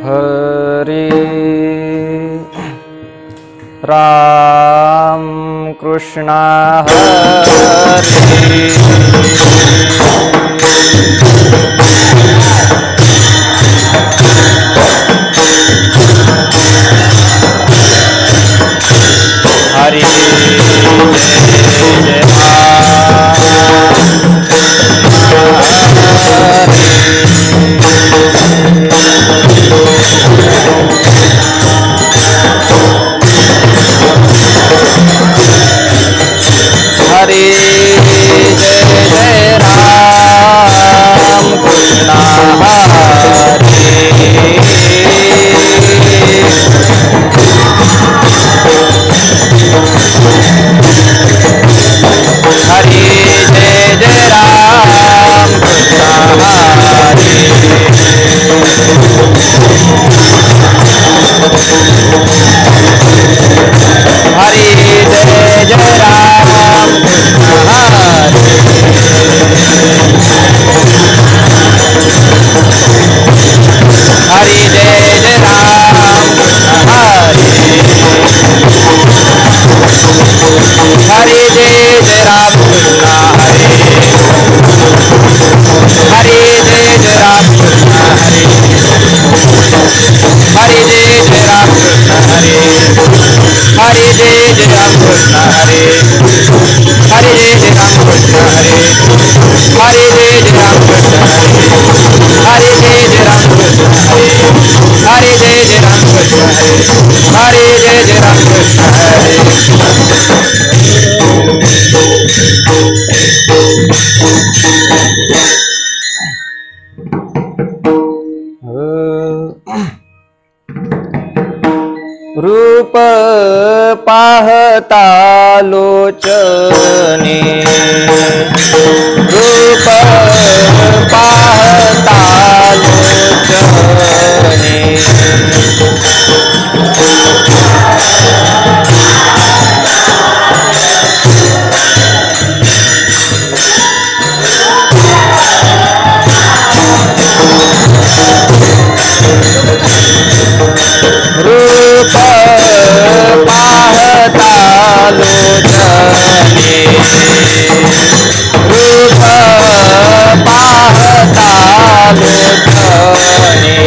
हरे राम कृष्ण हरे हरे जय हरे जय राम कृष्ण हरे हरे जय राम कृष्ण हरे हरे जय राम कृष्ण हरे हरे जय राम कृष्ण हरे हरे जय राम कृष्ण हरे हरे जय राम कृष्ण हरे हरे जय राम कृष्ण हरे हरे जय राम कृष्ण हरे हरे जय राम कृष्ण हरे हरे जय राम कृष्ण हरे हरे जय राम कृष्ण हरे हरे जय राम कृष्ण हरे हरे जय राम कृष्ण हरे रूप पाहता लोचने रूप पाहता लोचने रूप पाहता लोचने रूप पाहता लोचने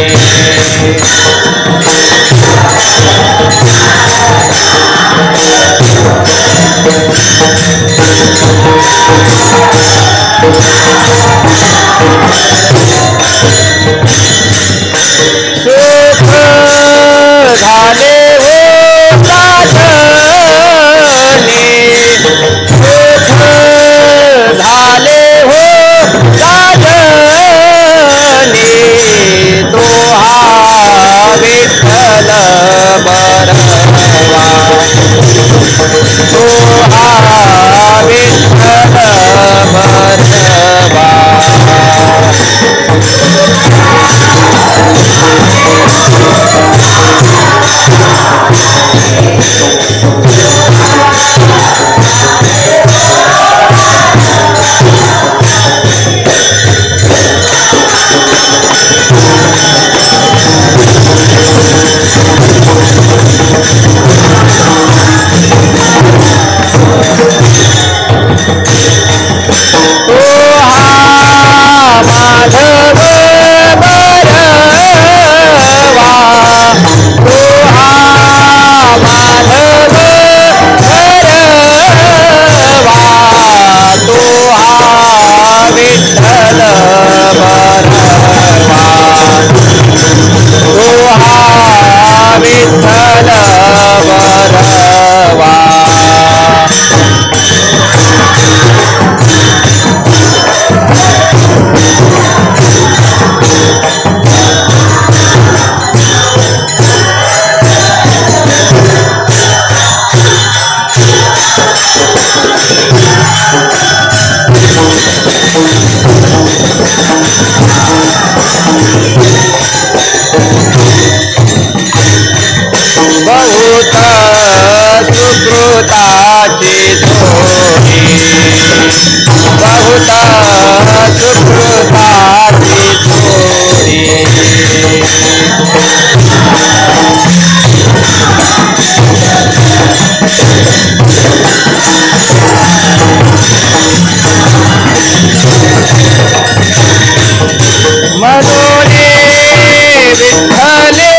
विठ्ठले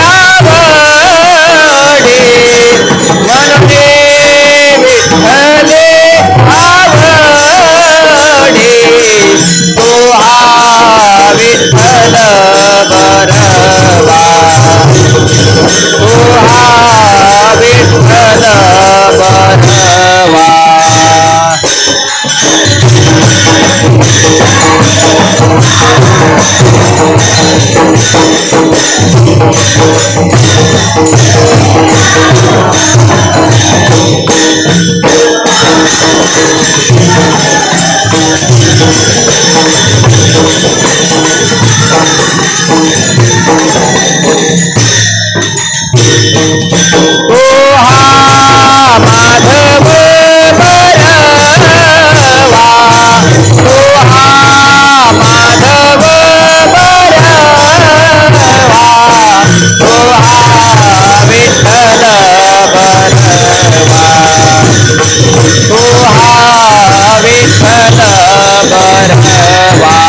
आवडे मनोरे विठ्ठले आवडे तो हा विठ्ठल बरवा तो हा विठ्ठल बरवा माधव बरवा तो हा माधव बरवा तो हा विठ्ठल बरवा तो हा विठ्ठल बरवा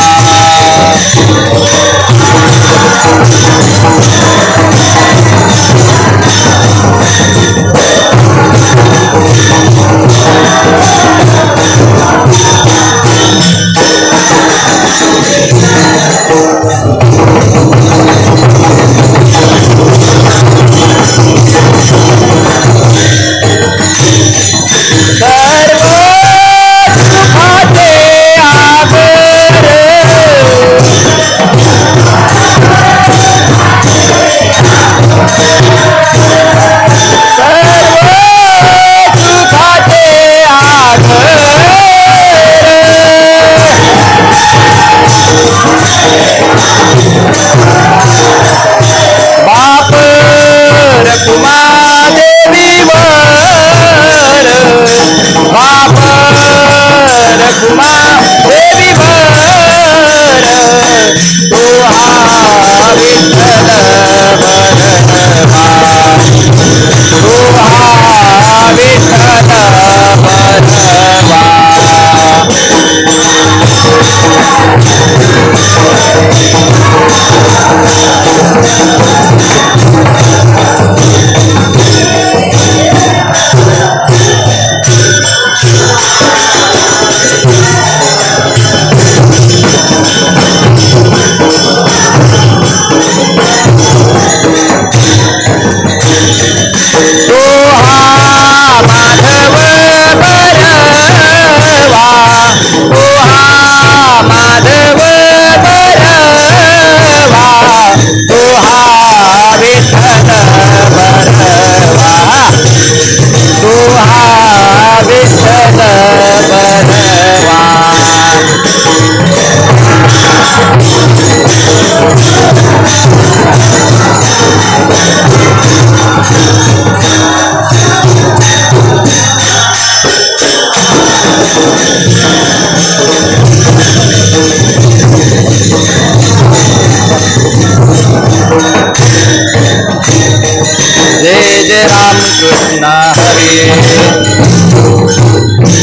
कृष्ण हरे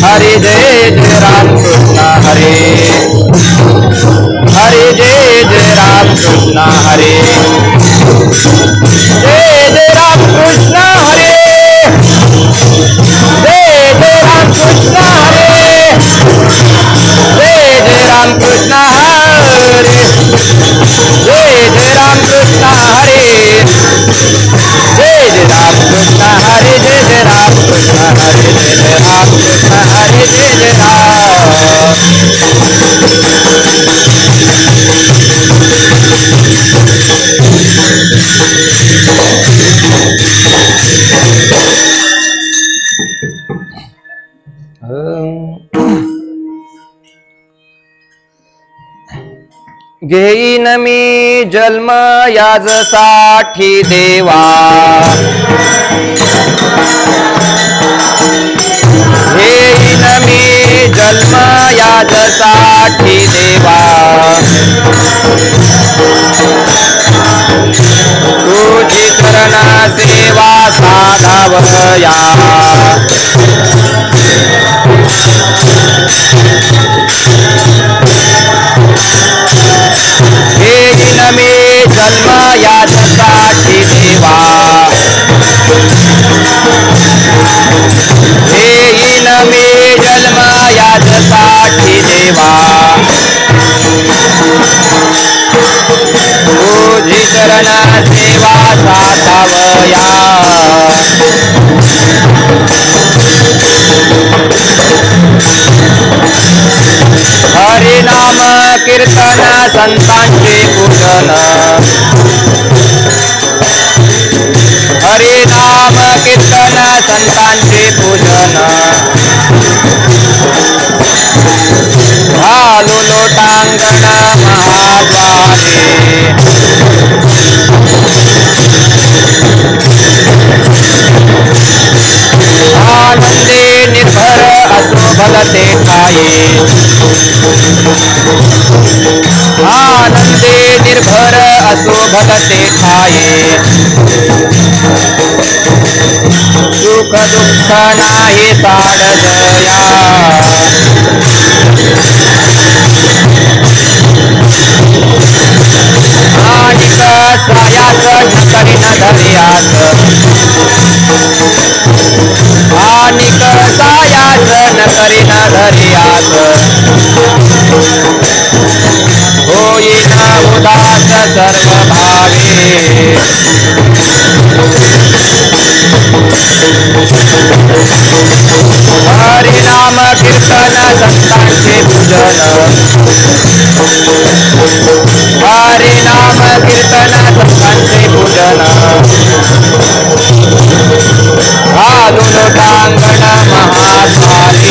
हरे जय जय राम कृष्ण हरे हरे जय जय राम कृष्ण हरे जय जय राम कृष्ण हरे जय जय राम कृष्ण हरे जय जय राम कृष्ण हरे जय जय राम कृष्ण हरे जय जय राम कृष्ण हरे जय जय राम कृष्ण हरे जय जय राम कृष्ण हरे जय जय घेईन मी जन्म याजसाठी देवा घेईन मी जन्म याजसाठी देवा तुझी चरण सेवा साधावया घेईन मी जन्मयासाठी देवा येईन मी जन्मयासाठी देवा तुझी चरण सेवा साधावया हरिनाम कीर्तन संतांचे पूजन हरिनाम कीर्तन संतांचे पूजन घालू लोटांगण महाद्वारे आनंदे निर्भर असो भगते ठाये आनंदे निर्भर असो भगते ठाये सुख दुःख नाही साडजया माणिक सायास ढकरी न धर्यास माणिक सायास न करी न धर्यास होईन उदास सर्व भावे हरिनाम कीर्तन संतांचे पूजन हरिनाम कीर्तन संतांचे पूजन घालू लोटांगण महाद्वारे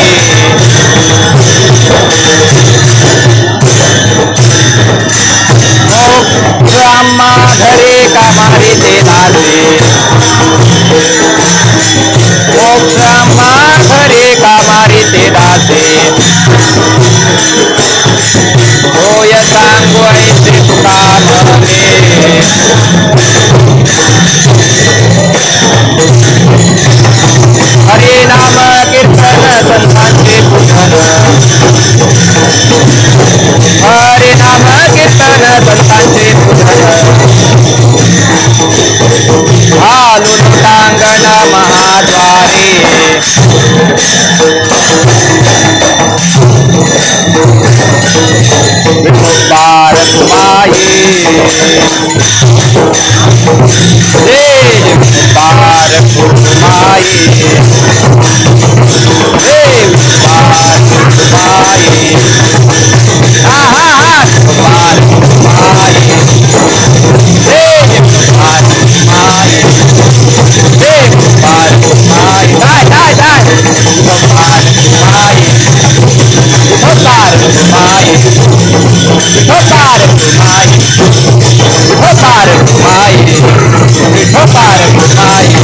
मोक्षाम्मा घरे कामारी ते दासे मोक्षाम्मा घरे कामारी ते दासे होय सांगू ऐसे तुका म्हणे हरिनाम कीर्तन संतांचे पूजन हरिनाम कीर्तन संतांचे पूजन घालू लोटांगण महाद्वारे विठोबार कुमाये विठोबार कुमाये विठोबार कुमाये आहा विठोबार कुमाये विठोबार कुमाये विठोबार कुमाये दाय विठोबार कुमाये विठोबार कुमाये विठोबार कुमाये विठोबार कुमाये विठोबार कुमाये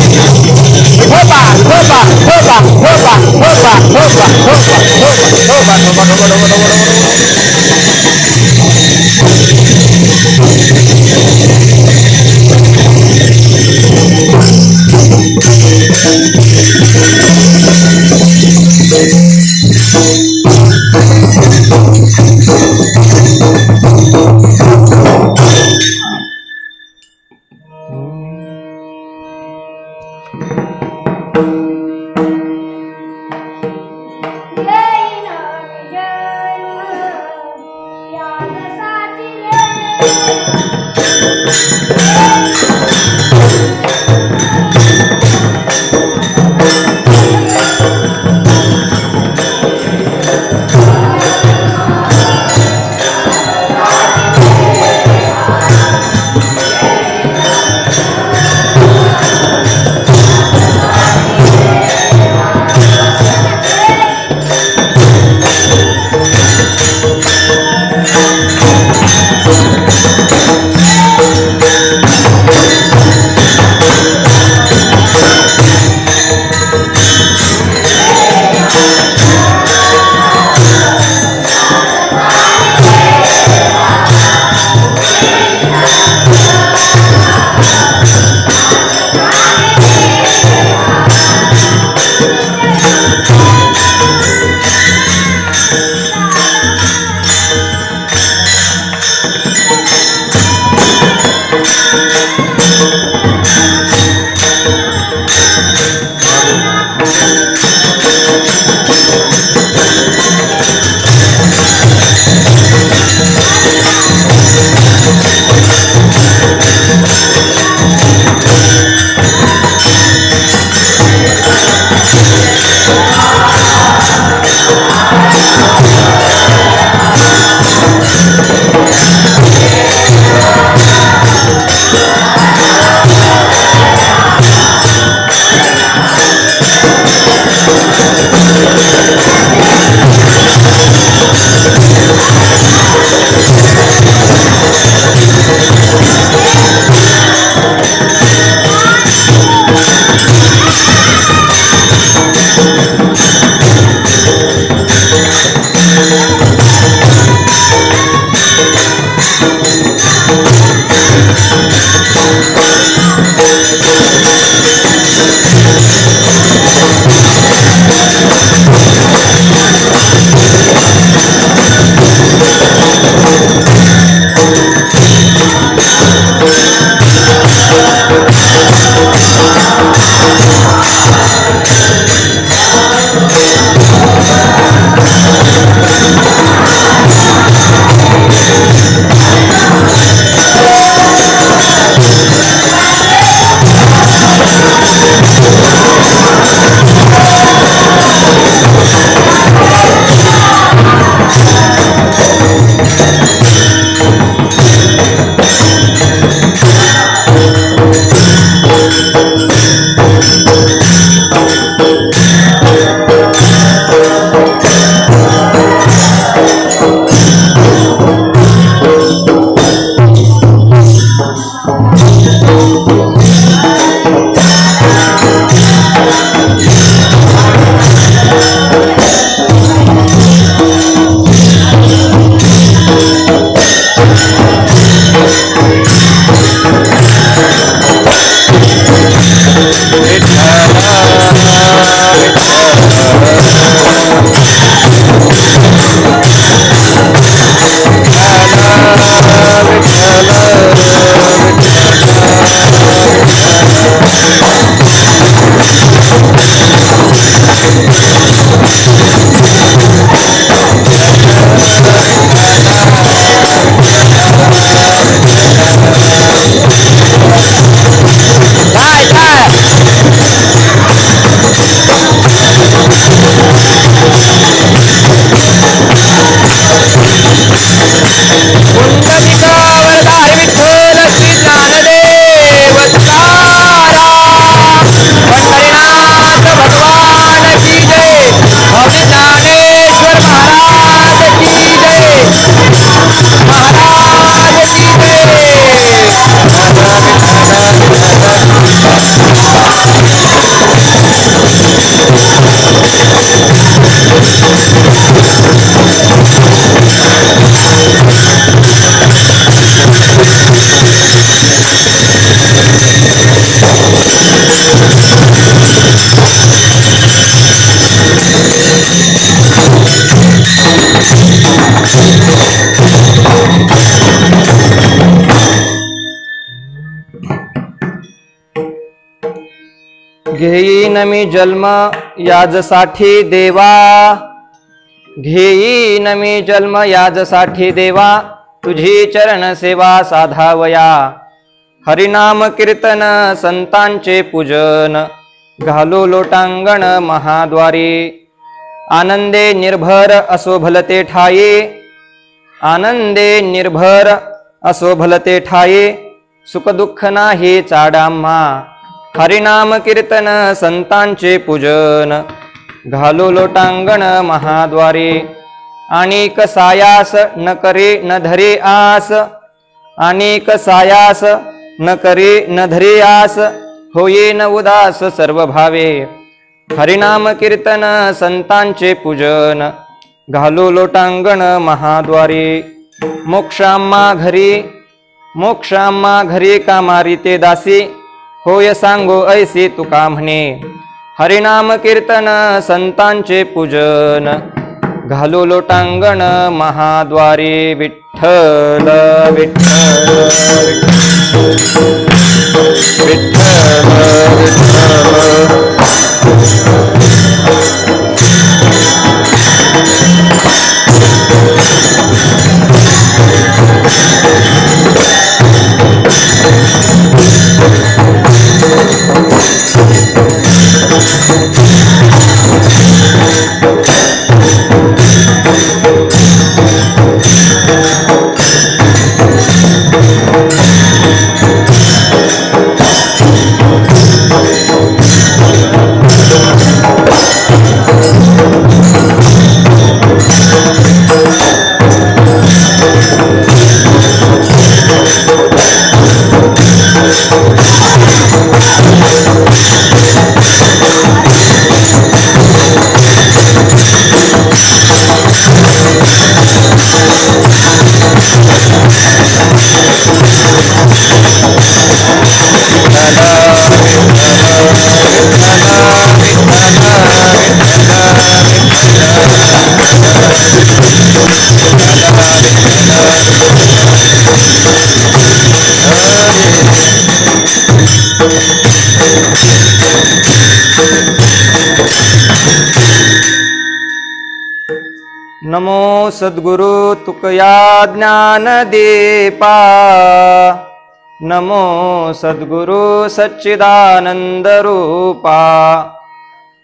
घेईन मी जन्म याजसाठी देवा, घेईन मी जन्म याजसाठी देवा, तुझी चरण सेवा साधावया। हरिनाम कीर्तन संतांचे पूजन, घालो लोटांगण महाद्वारी। आनंदे निर्भर असो भलते ठाये, आनंदे निर्भर असो भलते ठाये, सुख दुःख नाही चाडाम्हा। हरिनाम कीर्तन संतांचे पूजन, घालो लोटांगण महाद्वारे। अनेक सायास न करे न धरे आस, अनेक सायास न करे न धरे आस, होये न उदास सर्व भावे। हरिनाम कीर्तन संतांचे पूजन, घालो लोटांगण महाद्वारे। मोक्षाम्मा घरी, मोक्षाम्मा घरी कामारी ते दासी, होय सांगो ऐसे तुका म्हणे। हरिनाम कीर्तन संतांचे पूजन, घालो लोटांगण महाद्वारे। विठ्ठल विठ्ठल विठ्ठल। नमो सद्गुरु तुकया ज्ञान दीपा, नमो सद्गुरु सच्चिदानंद रूपा,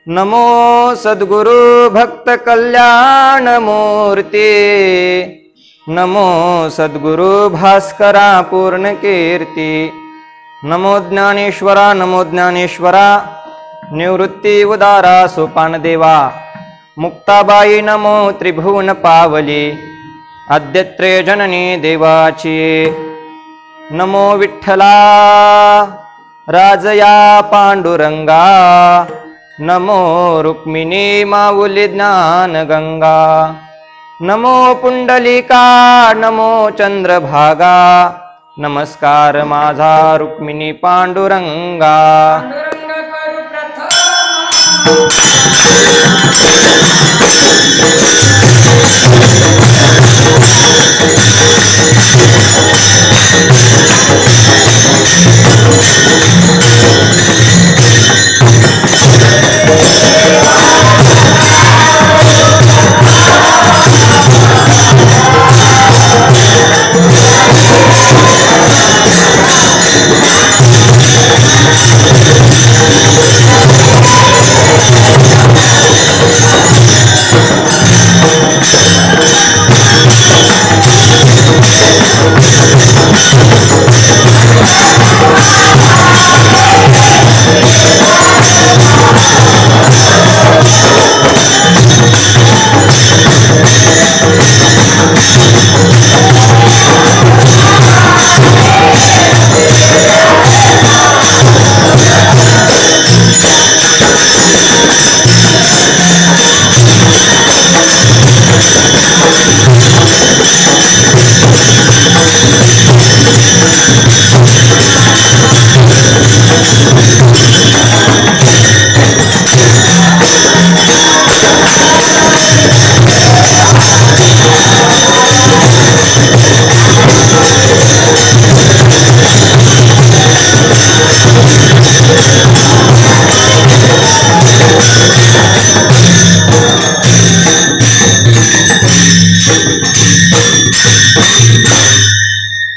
नमो सद्गुरु भक्त कल्याण मूर्ती, नमो सद्गुरु भास्करा पूर्ण कीर्ती, नमो ज्ञानेश्वरा निवृत्ती उदारा सोपान देवा, मुक्ताबाई नमो त्रिभुवन पावली, आद्यत्रे जननी देवाची, नमो विठ्ठला राजया पांडुरंगा, नमो रुक्मिणी माऊली ज्ञान गंगा, नमो पुंडलिका नमो चंद्रभागा, नमस्कार माझा रुक्मिणी पांडुरंगा।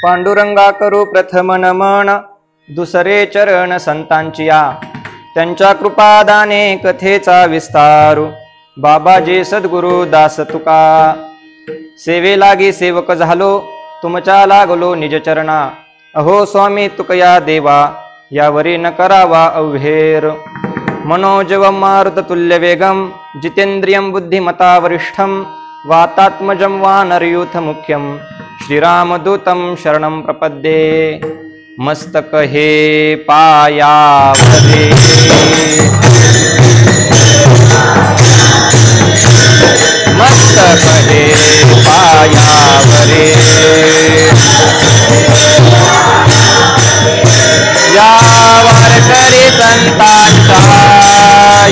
पांडुरंगा करू प्रथम नमन, दुसरे चरण संतांचिया, त्यांच्या कृपादाने कथेचा विस्तारू, बाबाजी सद्गुरु दास तुका, सेवे लागी सेवक झालो, तुमच्या लागलो निज चरणा, अहो स्वामी तुकया देवा, यावरी न करावा अव्हेर, मनोजवं मारुततुल्य वेगं, जितेंद्रियं बुद्धिमता वरिष्ठं, वातात्मजं वानरयूथ मुख्यं, श्रीरामदूतं शरणं प्रपद्ये, मस्तक हे पायावरे, मस्तक हे पायावरे, या वारकरी संतांचा,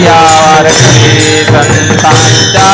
या वारकरी संतांचा,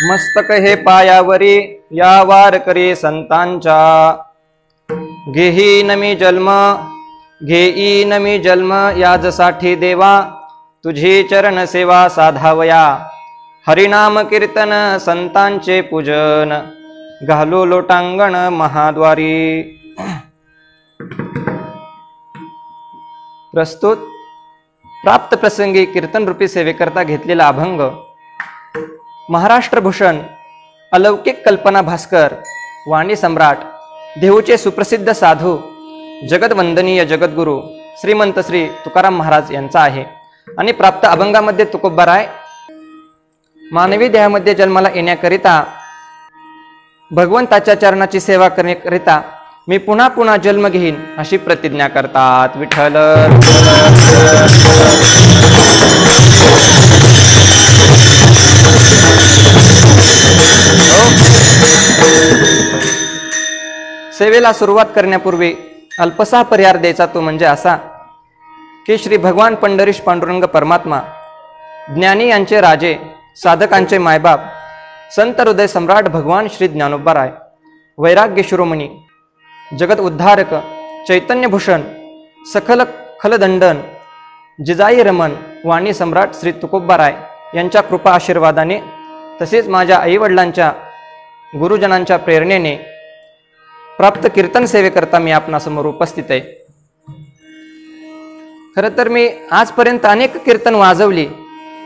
मस्तक हे पायावरी या वारकरी संतांच्या घेईन मी जन्म याजसाठी देवा तुझी चरण सेवा साधावया हरिनाम कीर्तन संतांचे पूजन घालो लोटांगण महाद्वारी। प्रस्तुत प्राप्त प्रसंगी कीर्तन रूपी सेवेकरता घेतलेला अभंग महाराष्ट्र भूषण अलौकिक कल्पना भास्कर वाणी सम्राट देहूचे सुप्रसिद्ध साधू जगदवंदनीय जगद्गुरु श्रीमंत श्री तुकाराम महाराज यांचा आहे आणि प्राप्त अभंगामध्ये तुकोबाराय मानवी देहामध्ये जन्माला येण्याकरिता भगवंताच्या चरणाची सेवा करण्याकरिता मी पुन्हा पुन्हा जन्म घेईन अशी प्रतिज्ञा करतात। विठ्ठल सेवेला सुरुवात करण्यापूर्वी अल्पसा परिहार द्यायचा तो म्हणजे असा की श्री भगवान पंढरीश पांडुरंग परमात्मा ज्ञानी यांचे राजे साधकांचे मायबाप संत हृदय सम्राट भगवान श्री ज्ञानोबाराय वैराग्य शिरोमणी जगत उद्धारक चैतन्य भूषण सखल खलदंडन जिजाई रमन वाणी सम्राट श्री तुकोबाराय यांच्या कृपा आशीर्वादाने तसेच माझ्या आईवडिलांच्या गुरुजनांच्या प्रेरणेने प्राप्त कीर्तन सेवेकरता मी आपणासमोर उपस्थित आहे। खरं तर मी आजपर्यंत अनेक कीर्तन वाजवली,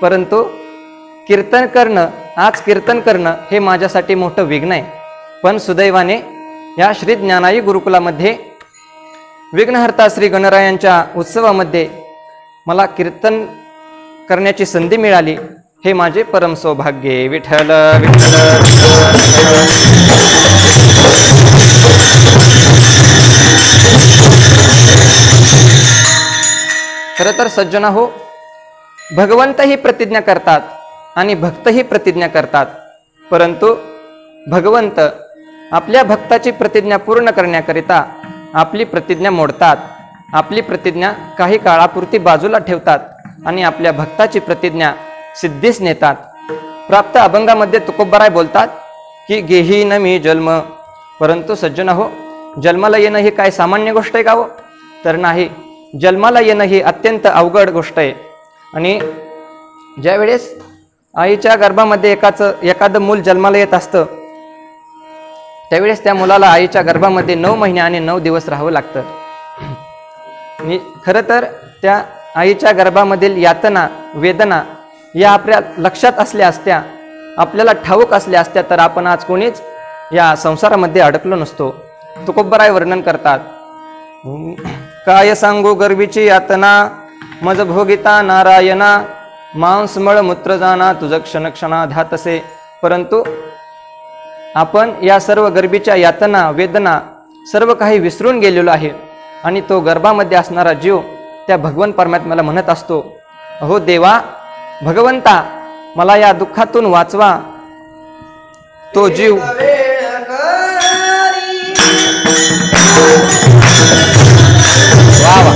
परंतु कीर्तन करणं हे माझ्यासाठी मोठं विघ्न आहे। पण सुदैवाने या श्री ज्ञानाई गुरुकुलामध्ये विघ्नहर्ता श्री गणरायांच्या उत्सवामध्ये मला कीर्तन करण्याची संधी मिळाली, हे माझे परम सौभाग्य। विठ्ठल विठ्ठल खरं तर सज्जना हो, भगवंतही प्रतिज्ञा करतात आणि भक्तही प्रतिज्ञा करतात, परंतु भगवंत आपल्या भक्ताची प्रतिज्ञा पूर्ण करण्याकरिता आपली प्रतिज्ञा मोडतात, आपली प्रतिज्ञा काही काळापुरती बाजूला ठेवतात आणि आपल्या भक्ताची प्रतिज्ञा सिद्धीस नेतात। प्राप्त अभंगामध्ये तुकोबाराय बोलतात की घेईन मी जन्म, परंतु सज्जना हो, जन्माला येणं ही काय सामान्य गोष्ट आहे का हो? तर नाही, जन्माला येणं ही अत्यंत अवघड गोष्ट आहे। आणि ज्यावेळेस आईच्या गर्भामध्ये एखादं मूल जन्माला येत असतं, त्यावेळेस त्या मुलाला आईच्या गर्भामध्ये 9 महिने आणि 9 दिवस राहावं लागतं। आणि खरं तर त्या आईच्या गर्भामधील यातना वेदना या आपल्या लक्षात असल्या असत्या, आपल्याला ठाऊक असल्या असत्या, तर आपण आज कोणीच या संसारामध्ये अडकलो नसतो। तुकोबाराय वर्णन करतात, काय सांगू गर्भीची यातना मज भोगिता नारायणा मांस मळ मूत्र जाना तुझ क्षण क्षणा धातसे। परंतु आपण या सर्व गर्भीच्या यातना वेदना सर्व काही विसरून गेलेलो आहे आणि तो गर्भामध्ये असणारा जीव त्या भगवान परमात्म्याला म्हणत असतो, अहो देवा भगवंता मला या दुःखातून वाचवा। तो जीव वा वा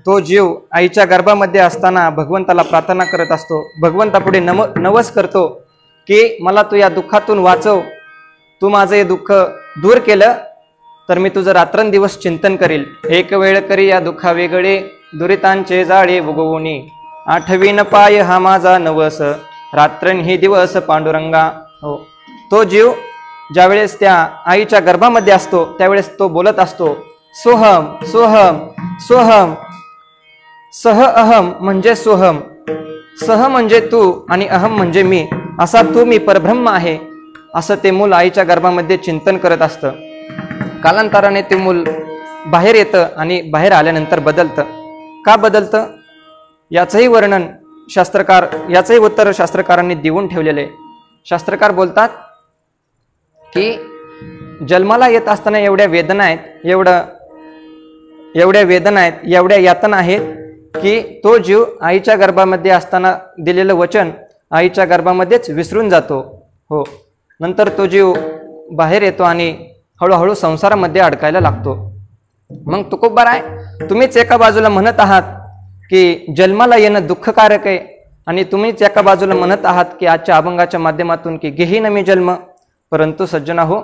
तो जीव आईच्या गर्भामध्ये असताना भगवंताला प्रार्थना करत असतो, भगवंतापुढे नवस करतो की मला तू या दुःखातून वाचव, तू माझं हे दुःख दूर केलं तर मी तुझं रात्रंदिवस चिंतन करील. एक वेळ करी या दुःखा वेगळे, दुरितांचे जाळे उगवूनी, आठवीन पाय हा माझा नवस, रात्रन ही दिवस पांडुरंगा. हो, तो जीव ज्यावेळेस त्या आईच्या गर्भामध्ये असतो त्यावेळेस तो बोलत असतो, सोहम सोहम सोहम. सह अहम म्हणजे सोहम, सह म्हणजे तू आणि अहम म्हणजे मी, असा तू मी परब्रह्म आहे, असं ते मूल आईच्या गर्भामध्ये चिंतन करत असतं. कालांतराने ते मूल बाहेर येतं आणि बाहेर आल्यानंतर बदलतं. का बदलतं याचंही वर्णन याचंही उत्तर शास्त्रकारांनी देऊन ठेवलेलं आहे. शास्त्रकार बोलतात की जन्माला येत असताना एवढ्या वेदना आहेत, एवढ्या यातना आहेत की तो जीव आईच्या गर्भामध्ये असताना दिलेलं वचन आईच्या गर्भामध्येच विसरून जातो. हो, नंतर तो जीव बाहेर येतो आणि हळूहळू संसारामध्ये अडकायला लागतो. मग तुकोबार आहे, तुम्हीच एका बाजूला म्हणत आहात की जन्माला येणं दुःखकारक आहे आणि तुम्हीच एका बाजूला म्हणत आहात की आजच्या अभंगाच्या माध्यमातून की घेही न मी जन्म. परंतु सज्जना हो,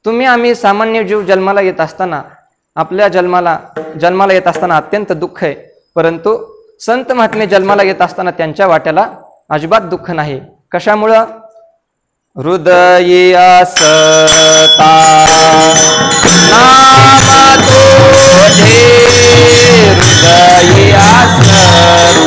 तुम्ही आम्ही सामान्य जीव जन्माला येत असताना आपल्या जन्माला येत असताना अत्यंत दुःख आहे, परंतु संत महात्मे जन्माला येत असताना त्यांच्या वाट्याला अजिबात दुःख नाही. कशामुळं? हृदयी असता नाम तुझे, हृदयी असता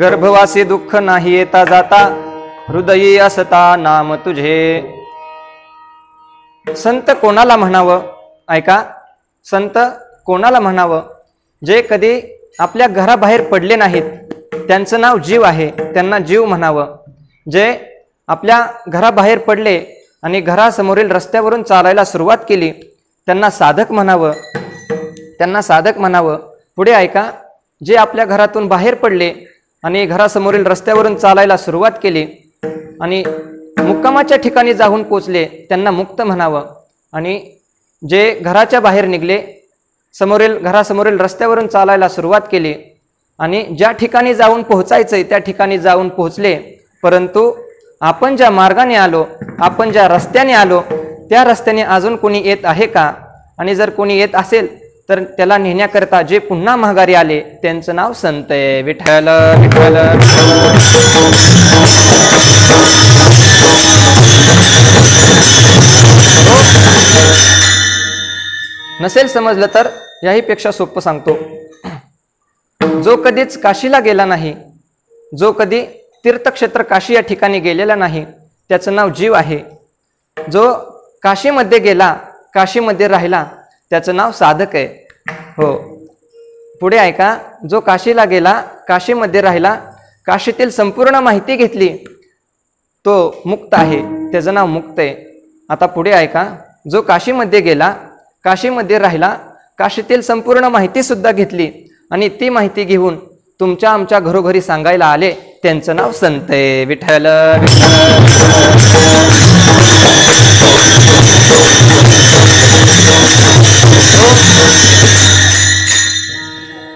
गर्भवासी दुःख नाही येता जाता, हृदयी असता नाम तुझे. संत कोणाला म्हणावं? ऐका, संत कोणाला म्हणावं? जे कधी आपल्या घराबाहेर पडले नाहीत, त्यांचं नाव जीव आहे, त्यांना जीव म्हणावं. जे आपल्या घराबाहेर पडले आणि घरासमोरील रस्त्यावरून चालायला सुरुवात केली, त्यांना साधक म्हणावं, त्यांना साधक म्हणावं. पुढे ऐका, जे आपल्या घरातून बाहेर पडले आणि घरासमोरील रस्त्यावरून चालायला सुरुवात केली आणि मुक्कामाच्या ठिकाणी जाऊन पोचले, त्यांना मुक्त म्हणावं. आणि जे घराच्या बाहेर निघले समोरील घरासमोरील रस्त्यावरून चालायला सुरुवात केली आणि ज्या ठिकाणी जाऊन पोहोचायचंय त्या ठिकाणी जाऊन पोहोचले. परंतु आपण ज्या मार्गाने आलो, आपण ज्या रस्त्याने आलो, त्या रस्त्याने अजून कोणी येत आहे का? आणि जर कोणी येत असेल तर त्याला नेण्याकरता जे पुन्हा माघारी आले त्यांचं नाव संत आहे. विठ्ठल विठ्ठल. नसेल समजलं तर याही पेक्षा सोपं सांगतो. जो कधीच काशीला गेला नाही, जो कधी तीर्थक्षेत्र काशी या ठिकाणी गेलेला नाही, त्याचं नाव जीव आहे. जो काशीमध्ये गेला, काशीमध्ये राहिला, त्याचं नाव साधक आहे. हो, पुढे ऐका. जो काशीला गेला, काशीमध्ये राहिला, काशीतील संपूर्ण माहिती घेतली, तो मुक्त आहे, त्याचं नाव मुक्त आहे. आता पुढे ऐका. जो काशीमध्ये गेला, काशीमध्ये राहिला, काशीतील संपूर्ण माहिती सुद्धा घेतली आणि ती माहिती घेऊन तुमच्या आमच्या घरोघरी सांगायला आले, त्यांचं नाव संत आहे. विठ्ठल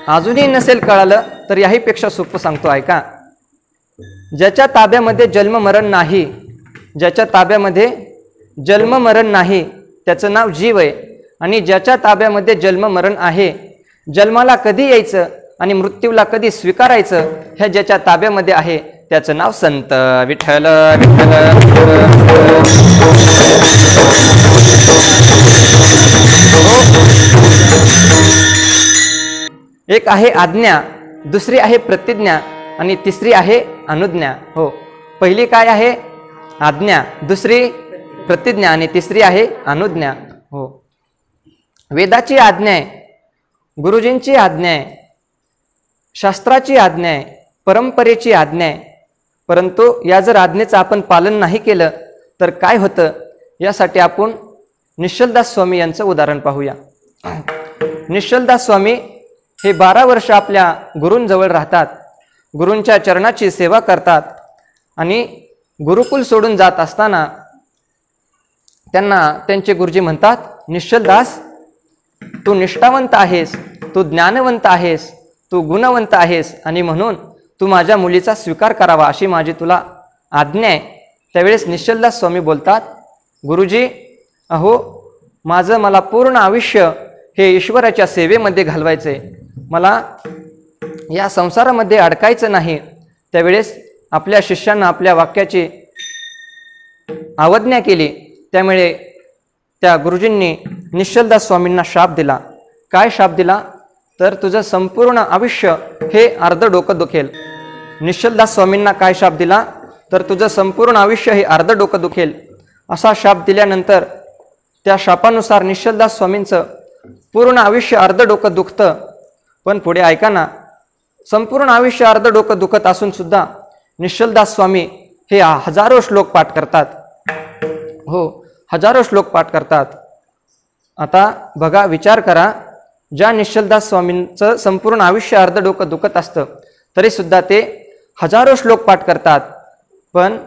अजूनही नसेल कळालं तर याही पेक्षा सोपं सांगतो, ऐका. ज्याच्या ताब्यामध्ये जन्ममरण नाही, ज्याच्या ताब्यामध्ये जन्ममरण नाही, त्याचं नाव जीव आहे. आणि ज्याच्या ताब्यामध्ये जन्ममरण आहे, जन्माला कधी यायचं आणि मृत्यूला कधी स्वीकारायचं, ह्या ज्याच्या ताब्यामध्ये आहे, त्याचं नाव संत. विठ्ठल विठ्ठल. एक आहे आज्ञा, दुसरी आहे प्रतिज्ञा आणि तिसरी आहे अनुज्ञा. हो, पहिली काय आहे? आज्ञा, दुसरी प्रतिज्ञा आणि तिसरी आहे अनुज्ञा. हो, वेदाची आज्ञा आहे, गुरुजींची आज्ञा आहे, शास्त्राची आज्ञा आहे, परंपरेची आज्ञा आहे. परंतु या जर आज्ञेचं आपण पालन नाही केलं तर काय होतं, यासाठी आपण निश्चलदास स्वामी यांचं उदाहरण पाहूया. निश्चलदास स्वामी हे 12 वर्ष आपल्या गुरूंजवळ राहतात, गुरूंच्या चरणाची सेवा करतात आणि गुरुकुल सोडून जात असताना त्यांना त्यांचे गुरुजी म्हणतात, निश्चलदास, तू निष्ठावंत आहेस, तू ज्ञानवंत आहेस, तू गुणवंत आहेस आणि म्हणून तू माझ्या मुलीचा स्वीकार करावा अशी माझी तुला आज्ञा आहे. त्यावेळेस निश्चलदास स्वामी बोलतात, गुरुजी, अहो, मला पूर्ण आयुष्य हे ईश्वराच्या सेवेमध्ये घालवायचं आहे, मला या संसारामध्ये अडकायचं नाही. त्यावेळेस आपल्या शिष्यांना आपल्या वाक्याची अवज्ञा केली. त्यामुळे त्या गुरुजींनी निश्चलदास स्वामींना शाप दिला. काय शाप दिला? तर तुझं संपूर्ण आयुष्य हे अर्ध डोकं दुखेल. निश्चलदास स्वामींना काय शाप दिला? तर तुझं संपूर्ण आयुष्य हे अर्ध डोकं दुखेल असा शाप दिल्यानंतर त्या शापानुसार निश्चलदास स्वामींचं पूर्ण आयुष्य अर्ध डोकं दुखतं. पण पुढे ऐका ना, संपूर्ण आयुष्य अर्ध डोकं दुखत असून सुद्धा निश्चलदास स्वामी हे हजारो श्लोक पाठ करतात. हो, हजारो श्लोक पाठ करतात. आता बघा, विचार करा, ज्या निश्चलदास स्वामींचं संपूर्ण आयुष्य अर्ध डोकं दुखत असतं तरी सुद्धा ते हजारो श्लोक पाठ करतात. पण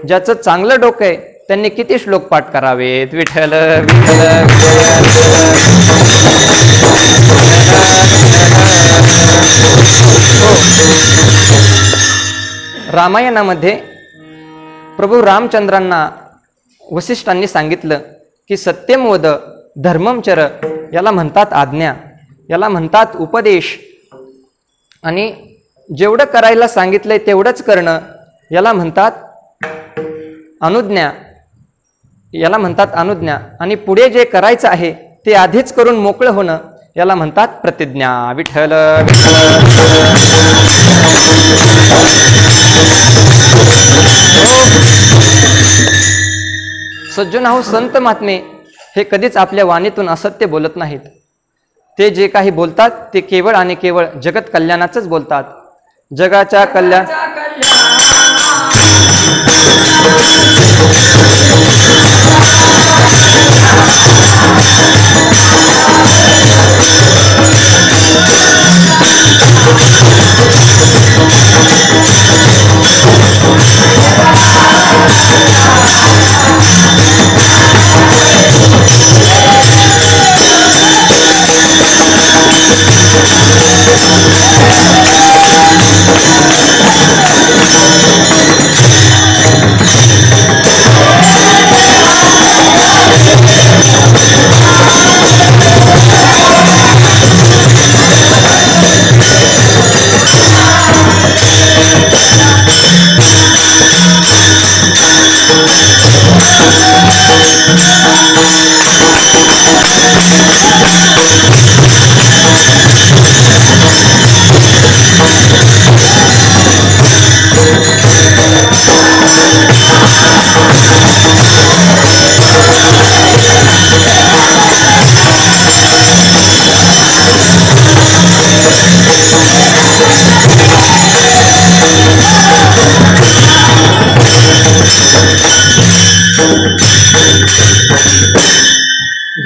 ज्याचं चांगलं डोकं आहे त्यांनी किती श्लोक पाठ करावेत? विठ्ठल विठ्ठल. रामायणामध्ये प्रभू रामचंद्रांना वसिष्ठांनी सांगितलं की सत्यम वद धर्मम चर, याला म्हणतात आज्ञा, याला म्हणतात उपदेश. आणि जेवढं करायला सांगितलंय तेवढंच करणं याला म्हणतात अनुज्ञा, याला म्हणतात अनुज्ञा. आणि पुढे जे करायचं आहे ते आधीच करून मोकळं होणं याला म्हणतात प्रतिज्ञा. विठ्ठल सज्जन हो, संत महात्मे हे कधीच आपल्या वाणीतून असत्य बोलत नाहीत. ते जे काही बोलतात ते केवळ आणि केवळ जगत कल्याणाचंच बोलतात. जगाच्या कल्याण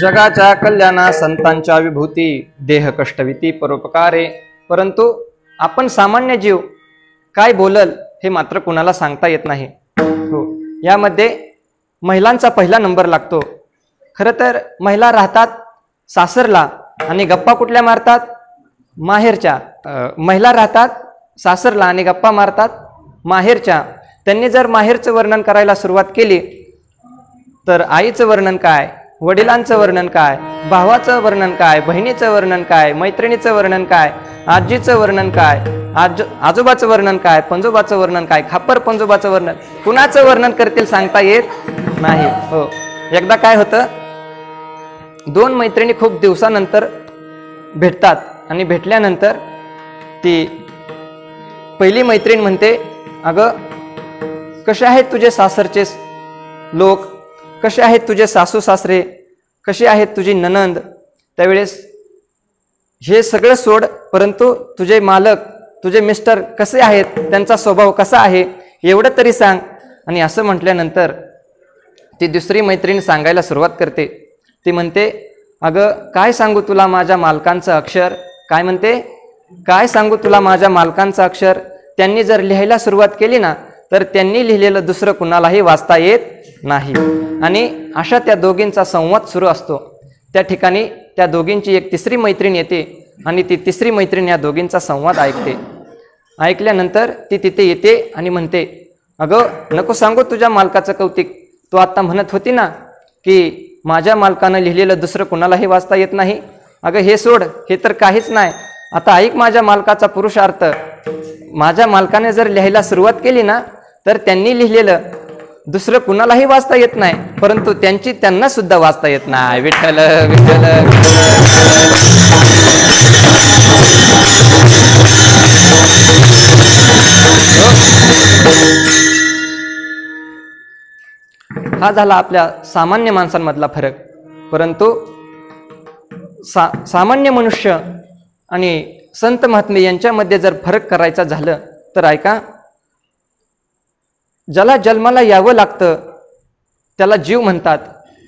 जगाच्या कल्याणा संतांच्या विभूती देह कष्टविती परोपकारे. परंतु आपण सामान्य जीव काय बोलल हे मात्र कुणाला सांगता येत नाही. हो, यामध्ये महिलांचा पहिला नंबर लागतो. खरं तर महिला राहतात सासरला आणि गप्पा कुठल्या मारतात? माहेरच्या. महिला राहतात सासरला आणि गप्पा मारतात माहेरच्या. त्यांनी जर माहेरचं वर्णन करायला सुरुवात केली तर आईचं वर्णन काय, वडिलांचं वर्णन काय, भावाचं वर्णन काय, बहिणीचं वर्णन काय, मैत्रिणीचं वर्णन काय, आजीचं वर्णन काय, आजोबाचं वर्णन काय, पंजोबाचं वर्णन काय, खापर पंजोबाचं वर्णन, कुणाचं वर्णन करतील सांगता येत नाही. हो, एकदा काय होतं, दोन मैत्रिणी खूप दिवसानंतर भेटतात आणि भेटल्यानंतर ती पहिली मैत्रीण म्हणते, अगं कसे आहेत तुझे सासरचे लोक, कसे आहेत तुझे सासू सासरे, कशी आहेत तुझी ननंद. त्यावेळेस हे सगळं सोड, परंतु तुझे मालक तुझे मिस्टर कसे आहेत, त्यांचा स्वभाव कसा आहे एवढं तरी सांग. आणि असं म्हटल्यानंतर ती दुसरी मैत्रीण सांगायला सुरुवात करते. ती म्हणते, अगं काय सांगू तुला माझ्या मालकांचं अक्षर. काय म्हणते, काय सांगू तुला माझ्या मालकांचं अक्षर. त्यांनी जर लिहायला सुरुवात केली ना तर त्यांनी लिहिलेलं दुसरं कुणालाही वाचता येत नाही. आणि अशा त्या दोघींचा संवाद सुरू असतो. त्या ठिकाणी त्या दोघींची एक तिसरी मैत्रीण येते आणि ती तिसरी मैत्रीण या दोघींचा संवाद ऐकते. ऐकल्यानंतर ती तिथे येते आणि म्हणते, अगं नको सांगू तुझ्या मालकाचं कौतिक. तू आत्ता म्हणत होती ना की माझ्या मालकानं लिहिलेलं दुसरं कुणालाही वाचता येत नाही. अगं हे सोड, हे तर काहीच नाही. आता ऐक माझ्या मालकाचा पुरुषार्थ. माझ्या मालकाने जर लिहायला सुरुवात केली ना तर त्यांनी लिहिलेलं दुसरं कुणालाही वाचता येत नाही, परंतु त्यांची त्यांना सुद्धा वाचता येत नाही. विठ्ठल विठ्ठल. हा झाला आपल्या सामान्य माणसांमधला फरक. परंतु सामान्य मनुष्य आणि संत महात्मे यांच्यामध्ये जर फरक करायचा झालं तर ऐका, ज्याला जन्माला यावं लागतं त्याला जीव म्हणतात.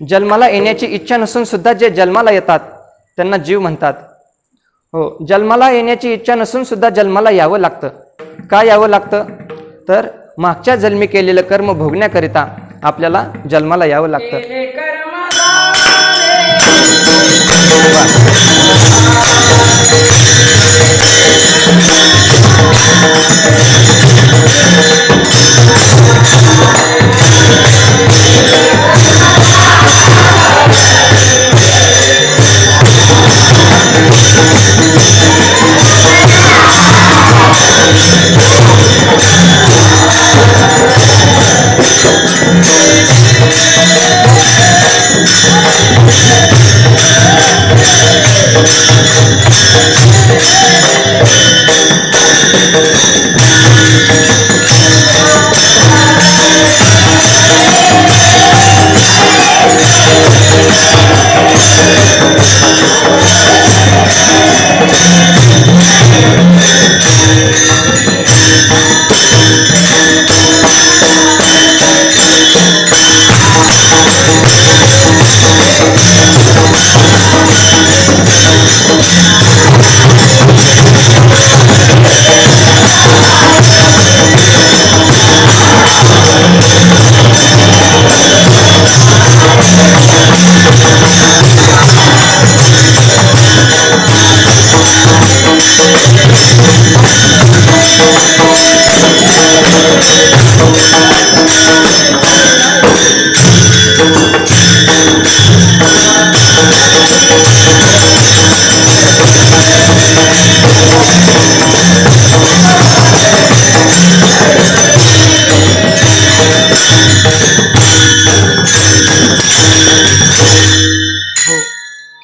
जन्माला येण्याची इच्छा नसून सुद्धा जे जन्माला येतात त्यांना जीव म्हणतात. हो, जन्माला येण्याची इच्छा नसून सुद्धा जन्माला यावं लागतं. का यावं लागतं तर मागच्या जन्मी केलेलं कर्म भोगण्याकरिता आपल्याला जन्माला यावं लागतं.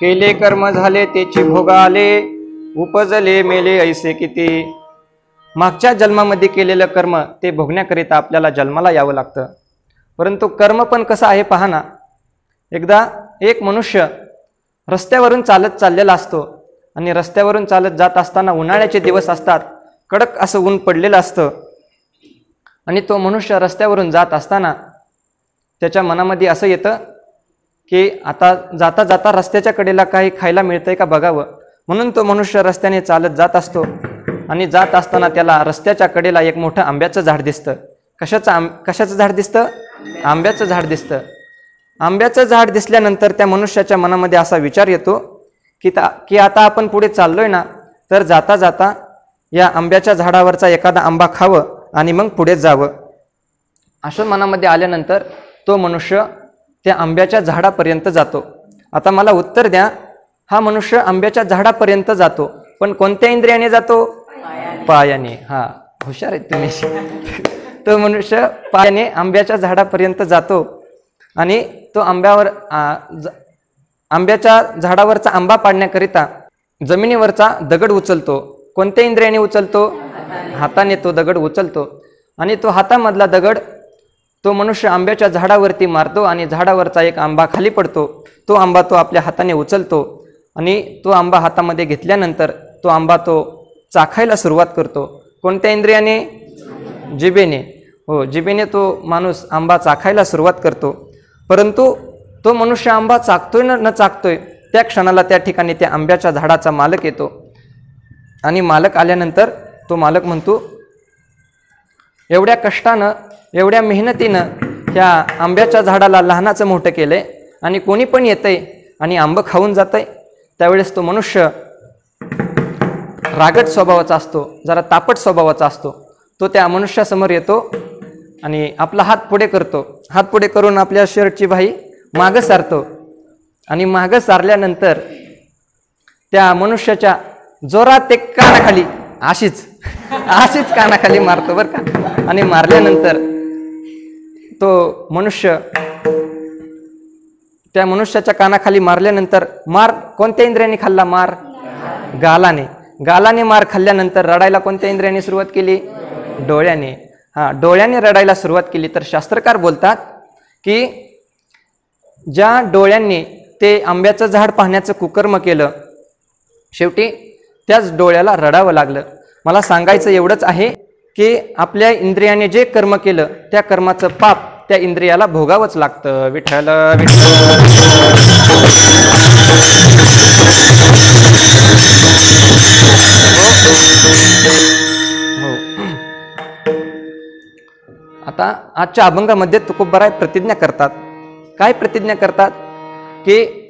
केले कर्म झाले तेची भोग आले, उपजले मेले ऐसे किती. मागच्या जन्मामध्ये केलेलं कर्म ते भोगण्याकरिता आपल्याला जन्माला यावं लागतं. परंतु कर्म पण कसं आहे पहा ना. एकदा एक मनुष्य रस्त्यावरून चालत चाललेला असतो आणि रस्त्यावरून चालत जात असताना उन्हाळ्याचे दिवस असतात, कडक असं ऊन पडलेलं असतं आणि तो मनुष्य रस्त्यावरून जात असताना त्याच्या मनामध्ये असं येतं की आता जाता जाता रस्त्याच्या कडेला काही खायला मिळतंय का बघावं. म्हणून तो मनुष्य रस्त्याने चालत जात असतो आणि जात असताना त्याला रस्त्याच्या कडेला एक मोठं आंब्याचं झाड दिसतं. कशाचं झाड दिसतं? आंब्याचं झाड दिसतं. आंब्याचं झाड दिसल्यानंतर त्या मनुष्याच्या मनामध्ये असा विचार येतो की आता आपण पुढे चाललोय ना, तर जाता जाता या आंब्याच्या झाडावरचा एखादा आंबा खावं आणि मग पुढे जावं. असं मनामध्ये आल्यानंतर तो मनुष्य त्या आंब्याच्या झाडापर्यंत जातो. आता मला उत्तर द्या, हा मनुष्य आंब्याच्या झाडापर्यंत जातो पण कोणत्या इंद्रियाने जातो? पायाने. हा, हुशार आहे तुम्ही. तो मनुष्य पायाने आंब्याच्या झाडापर्यंत जातो आणि तो आंब्याच्या झाडावरचा आंबा पाडण्याकरिता जमिनीवरचा दगड उचलतो. कोणत्या इंद्रियाने उचलतो? हाताने तो दगड उचलतो आणि तो हातामधला दगड तो मनुष्य आंब्याच्या झाडावरती मारतो आणि झाडावरचा एक आंबा खाली पडतो. तो आंबा तो आपल्या हाताने उचलतो आणि तो आंबा हातामध्ये घेतल्यानंतर तो आंबा तो चाखायला सुरुवात करतो. कोणत्या इंद्रियाने? जिभेने. हो, जिभेने तो माणूस आंबा चाखायला सुरुवात करतो. परंतु तो मनुष्य आंबा चाखतोय न चाखतोय त्या क्षणाला त्या ठिकाणी त्या आंब्याच्या झाडाचा मालक येतो आणि मालक आल्यानंतर तो मालक म्हणतो, एवढ्या कष्टानं एवढ्या मेहनतीनं ह्या आंब्याच्या झाडाला लहानाचं मोठं केलंय आणि कोणी पण येतंय आणि आंबं खाऊन जातंय. त्यावेळेस तो मनुष्य रागट स्वभावाचा असतो, जरा तापट स्वभावाचा असतो. तो त्या मनुष्यासमोर येतो आणि आपला हात पुढे करतो. हात पुढे करून आपल्या शर्टची बाही मागं सारतो आणि मागं सारल्यानंतर त्या मनुष्याच्या जोरात ते कानाखाली अशीच कानाखाली मारतो बरं का. आणि मारल्यानंतर तो मनुष्य त्या मनुष्याच्या कानाखाली मारल्यानंतर मार कोणत्या इंद्रियाने खाल्ला? मार गालाने मार खाल्ल्यानंतर रडायला कोणत्या इंद्रियाने सुरुवात केली? डोळ्याने. हा, डोळ्याने रडायला सुरुवात केली. तर शास्त्रकार बोलतात की ज्या डोळ्यांनी ते आंब्याचं झाड पाहण्याचं कुकर्म केलं, शेवटी त्याच डोळ्याला रडावं लागलं. मला सांगायचं एवढंच आहे की आपल्या इंद्रियाने जे कर्म केलं त्या कर्माचं पाप त्या इंद्रियाला भोगावंच लागतं. विठ्ठल विठ्ठल. हो. आता आजच्या अभंगामध्ये तुकोबाराय प्रतिज्ञा करतात. काय प्रतिज्ञा करतात? की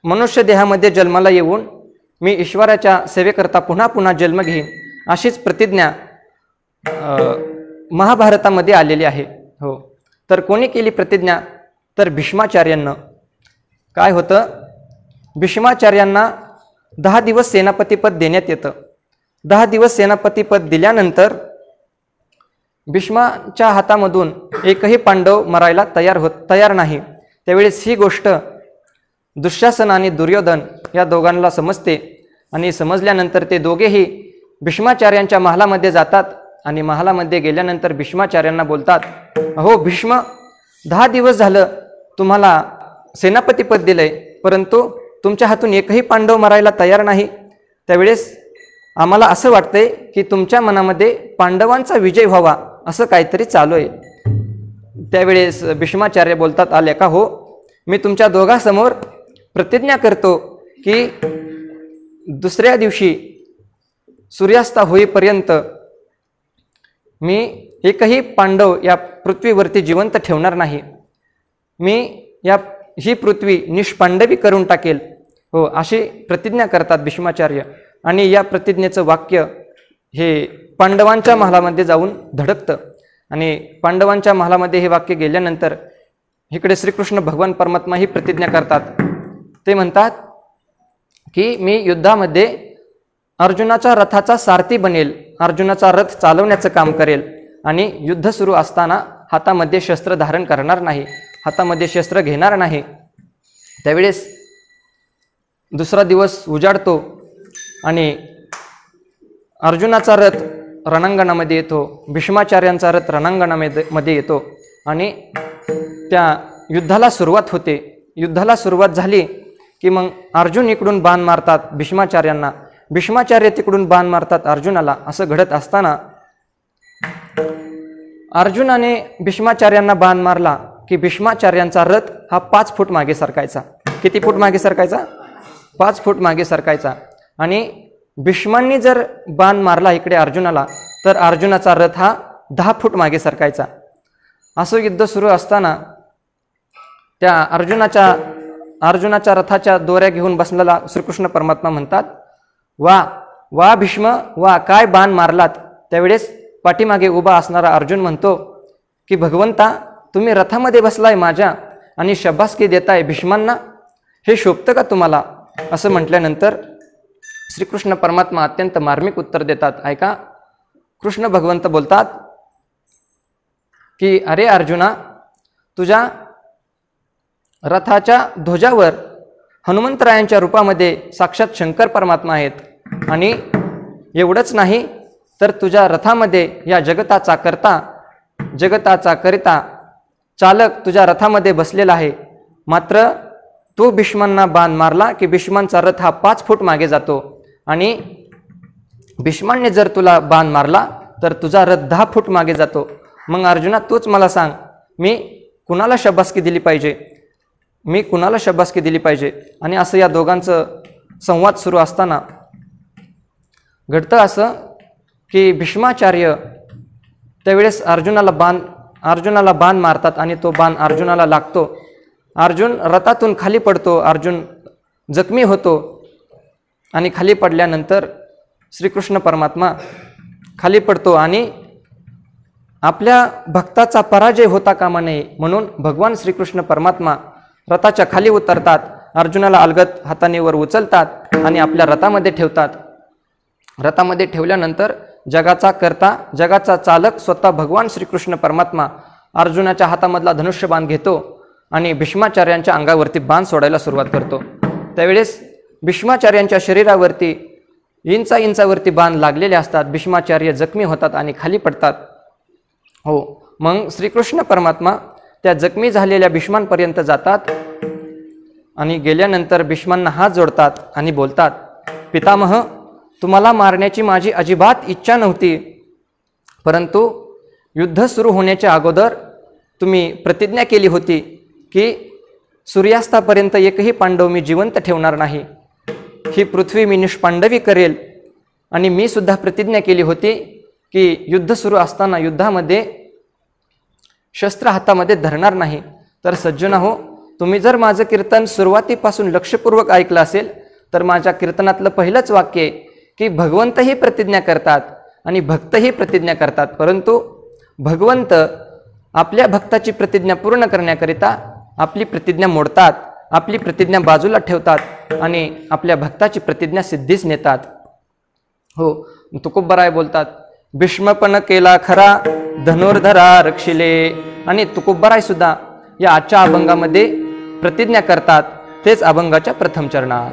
मनुष्य देहामध्ये जन्माला येऊन मी ईश्वराच्या सेवेकरता पुन्हा पुन्हा जन्म घेईन, अशीच प्रतिज्ञा महाभारतामध्ये आलेली आहे. हो, तर कोणी केली प्रतिज्ञा? तर भीष्माचार्यांना. काय होतं? भीष्माचार्यांना 10 दिवस सेनापतीपद देण्यात येतं. 10 दिवस सेनापतीपद दिल्यानंतर भीष्माच्या हातामधून एकही पांडव मरायला तयार नाही. त्यावेळेस ही गोष्ट दुःशासन आणि दुर्योधन या दोघांना समजते आणि समजल्यानंतर ते दोघेही भीष्माचार्यांच्या महालामध्ये जातात आणि महालामध्ये गेल्यानंतर भीष्माचार्यांना बोलतात, हो भीष्म, 10 दिवस झालं तुम्हाला सेनापतीपद दिलंय, परंतु तुमच्या हातून एकही पांडव मरायला तयार नाही. त्यावेळेस आम्हाला असं वाटतंय की तुमच्या मनामध्ये पांडवांचा विजय व्हावा असं काहीतरी चालू आहे. त्यावेळेस भीष्माचार्य बोलतात, आले का? हो, मी तुमच्या दोघांसमोर प्रतिज्ञा करतो की दुसऱ्या दिवशी सूर्यास्त होईपर्यंत मी एकही पांडव या पृथ्वीवरती जिवंत ठेवणार नाही. मी ही पृथ्वी निष्पांडवी करून टाकेल. हो, अशी प्रतिज्ञा करतात भीष्माचार्य. आणि या प्रतिज्ञेचं वाक्य हे पांडवांच्या महालामध्ये जाऊन धडकतं आणि पांडवांच्या महालामध्ये हे वाक्य गेल्यानंतर इकडे श्रीकृष्ण भगवान परमात्मा ही प्रतिज्ञा करतात. ते म्हणतात की मी युद्धामध्ये अर्जुनाच्या रथाचा सारथी बनेल, अर्जुनाचा रथ चालवण्याचं काम करेल आणि युद्ध सुरू असताना हातामध्ये शस्त्र धारण करणार नाही, हातामध्ये शस्त्र घेणार नाही. त्यावेळेस दुसरा दिवस उजाडतो आणि अर्जुनाचा रथ रणांगणामध्ये येतो, भीष्माचार्यांचा रथ रणांगणामध्ये येतो आणि त्या युद्धाला सुरुवात होते. युद्धाला सुरुवात झाली की मग अर्जुन इकडून बाण मारतात भीष्माचार्यांना, भीष्माचार्य तिकडून बाण मारतात अर्जुनाला. असं घडत असताना अर्जुनाने भीष्माचार्यांना बाण मारला की भीष्माचार्यांचा रथ हा 5 फूट मागे सरकायचा. किती फूट मागे सरकायचा? 5 फूट मागे सरकायचा. आणि भीष्मांनी जर बाण मारला इकडे अर्जुनाला तर अर्जुनाचा रथ हा 10 फूट मागे सरकायचा. असं युद्ध सुरू असताना त्या अर्जुनाच्या रथाच्या दोऱ्या घेऊन बसलेला श्रीकृष्ण परमात्मा म्हणतात, वा वा भीष्म, वा काय बाण मारलात. त्यावेळेस पाठीमागे उभा असणारा अर्जुन म्हणतो की भगवंता, तुम्ही रथामध्ये बसलाय माझ्या आणि शबासकी देताय भीष्मांना, हे शोभतं का तुम्हाला? असं म्हटल्यानंतर श्रीकृष्ण परमात्मा अत्यंत मार्मिक उत्तर देतात. ऐका, कृष्ण भगवंत बोलतात की अरे अर्जुना, तुझ्या रथाच्या ध्वजावर हनुमंतरायांच्या रूपामध्ये साक्षात शंकर परमात्मा आहेत आणि एवढंच नाही तर तुझ्या रथामध्ये या जगताचा करता, जगताचा करिता चालक तुझ्या रथामध्ये बसलेला आहे. मात्र तू भीष्मांना बाण मारला की भीष्मांचा रथ हा 5 फूट मागे जातो आणि भीष्मांनी जर तुला बाण मारला तर तुझा रथ 10 फूट मागे जातो. मग अर्जुना, तूच मला सांग, मी कुणाला शबासकी दिली पाहिजे, मी कुणाला शबासकी दिली पाहिजे? आणि असं या दोघांचं संवाद सुरू असताना घडतं असं की भीष्माचार्य त्यावेळेस अर्जुनाला बाण मारतात आणि तो बाण अर्जुनाला लागतो. अर्जुन रथातून खाली पडतो, अर्जुन जखमी होतो आणि खाली पडल्यानंतर श्रीकृष्ण परमात्मा खाली पडतो आणि आपल्या भक्ताचा पराजय होता कामा नये म्हणून भगवान श्रीकृष्ण परमात्मा रथाच्या खाली उतरतात, अर्जुनाला अलगद हाताने वर उचलतात आणि आपल्या रथामध्ये ठेवतात. रथामध्ये ठेवल्यानंतर जगाचा करता, जगाचा चालक स्वतः भगवान श्रीकृष्ण परमात्मा अर्जुनाच्या हातामधला धनुष्यबाण घेतो आणि भीष्माचार्यांच्या अंगावरती बाण सोडायला सुरुवात करतो. त्यावेळेस भीष्माचार्यांच्या शरीरावरती इंचावरती बाण लागलेले असतात. भीष्माचार्य जखमी होतात आणि खाली पडतात. हो, मग श्रीकृष्ण परमात्मा त्या जखमी झालेल्या भीष्मांपर्यंत जातात आणि गेल्यानंतर भीष्मांना हात जोडतात आणि बोलतात, पितामह, तुम्हाला मारण्याची माझी अजिबात इच्छा नव्हती, परंतु युद्ध सुरू होण्याच्या अगोदर तुम्ही प्रतिज्ञा केली होती की सूर्यास्तापर्यंत एकही पांडव मी जिवंत ठेवणार नाही, ही पृथ्वी मी निष्पांडवी करेल. आणि मी सुद्धा प्रतिज्ञा केली होती की युद्ध सुरू असताना युद्धामध्ये शस्त्र हातामध्ये धरणार नाही. तर सज्जनाहो, तुम्ही जर माझं कीर्तन सुरुवातीपासून लक्षपूर्वक ऐकलं असेल तर माझ्या कीर्तनातलं पहिलंच वाक्य आहे की भगवंतही प्रतिज्ञा करतात आणि भक्तही प्रतिज्ञा करतात, परंतु भगवंत आपल्या भक्ताची प्रतिज्ञा पूर्ण करण्याकरिता आपली प्रतिज्ञा मोडतात, आपली प्रतिज्ञा बाजूला ठेवतात आणि आपल्या भक्ताची प्रतिज्ञा सिद्धीस नेतात. हो, तुकोबराय बोलतात, भीष्मपण केला खरा धनुर्धरा रक्षिले. आणि तुकोबराय सुद्धा या आजच्या अभंगामध्ये प्रतिज्ञा करतात, तेच अभंगाच्या प्रथम चरणात.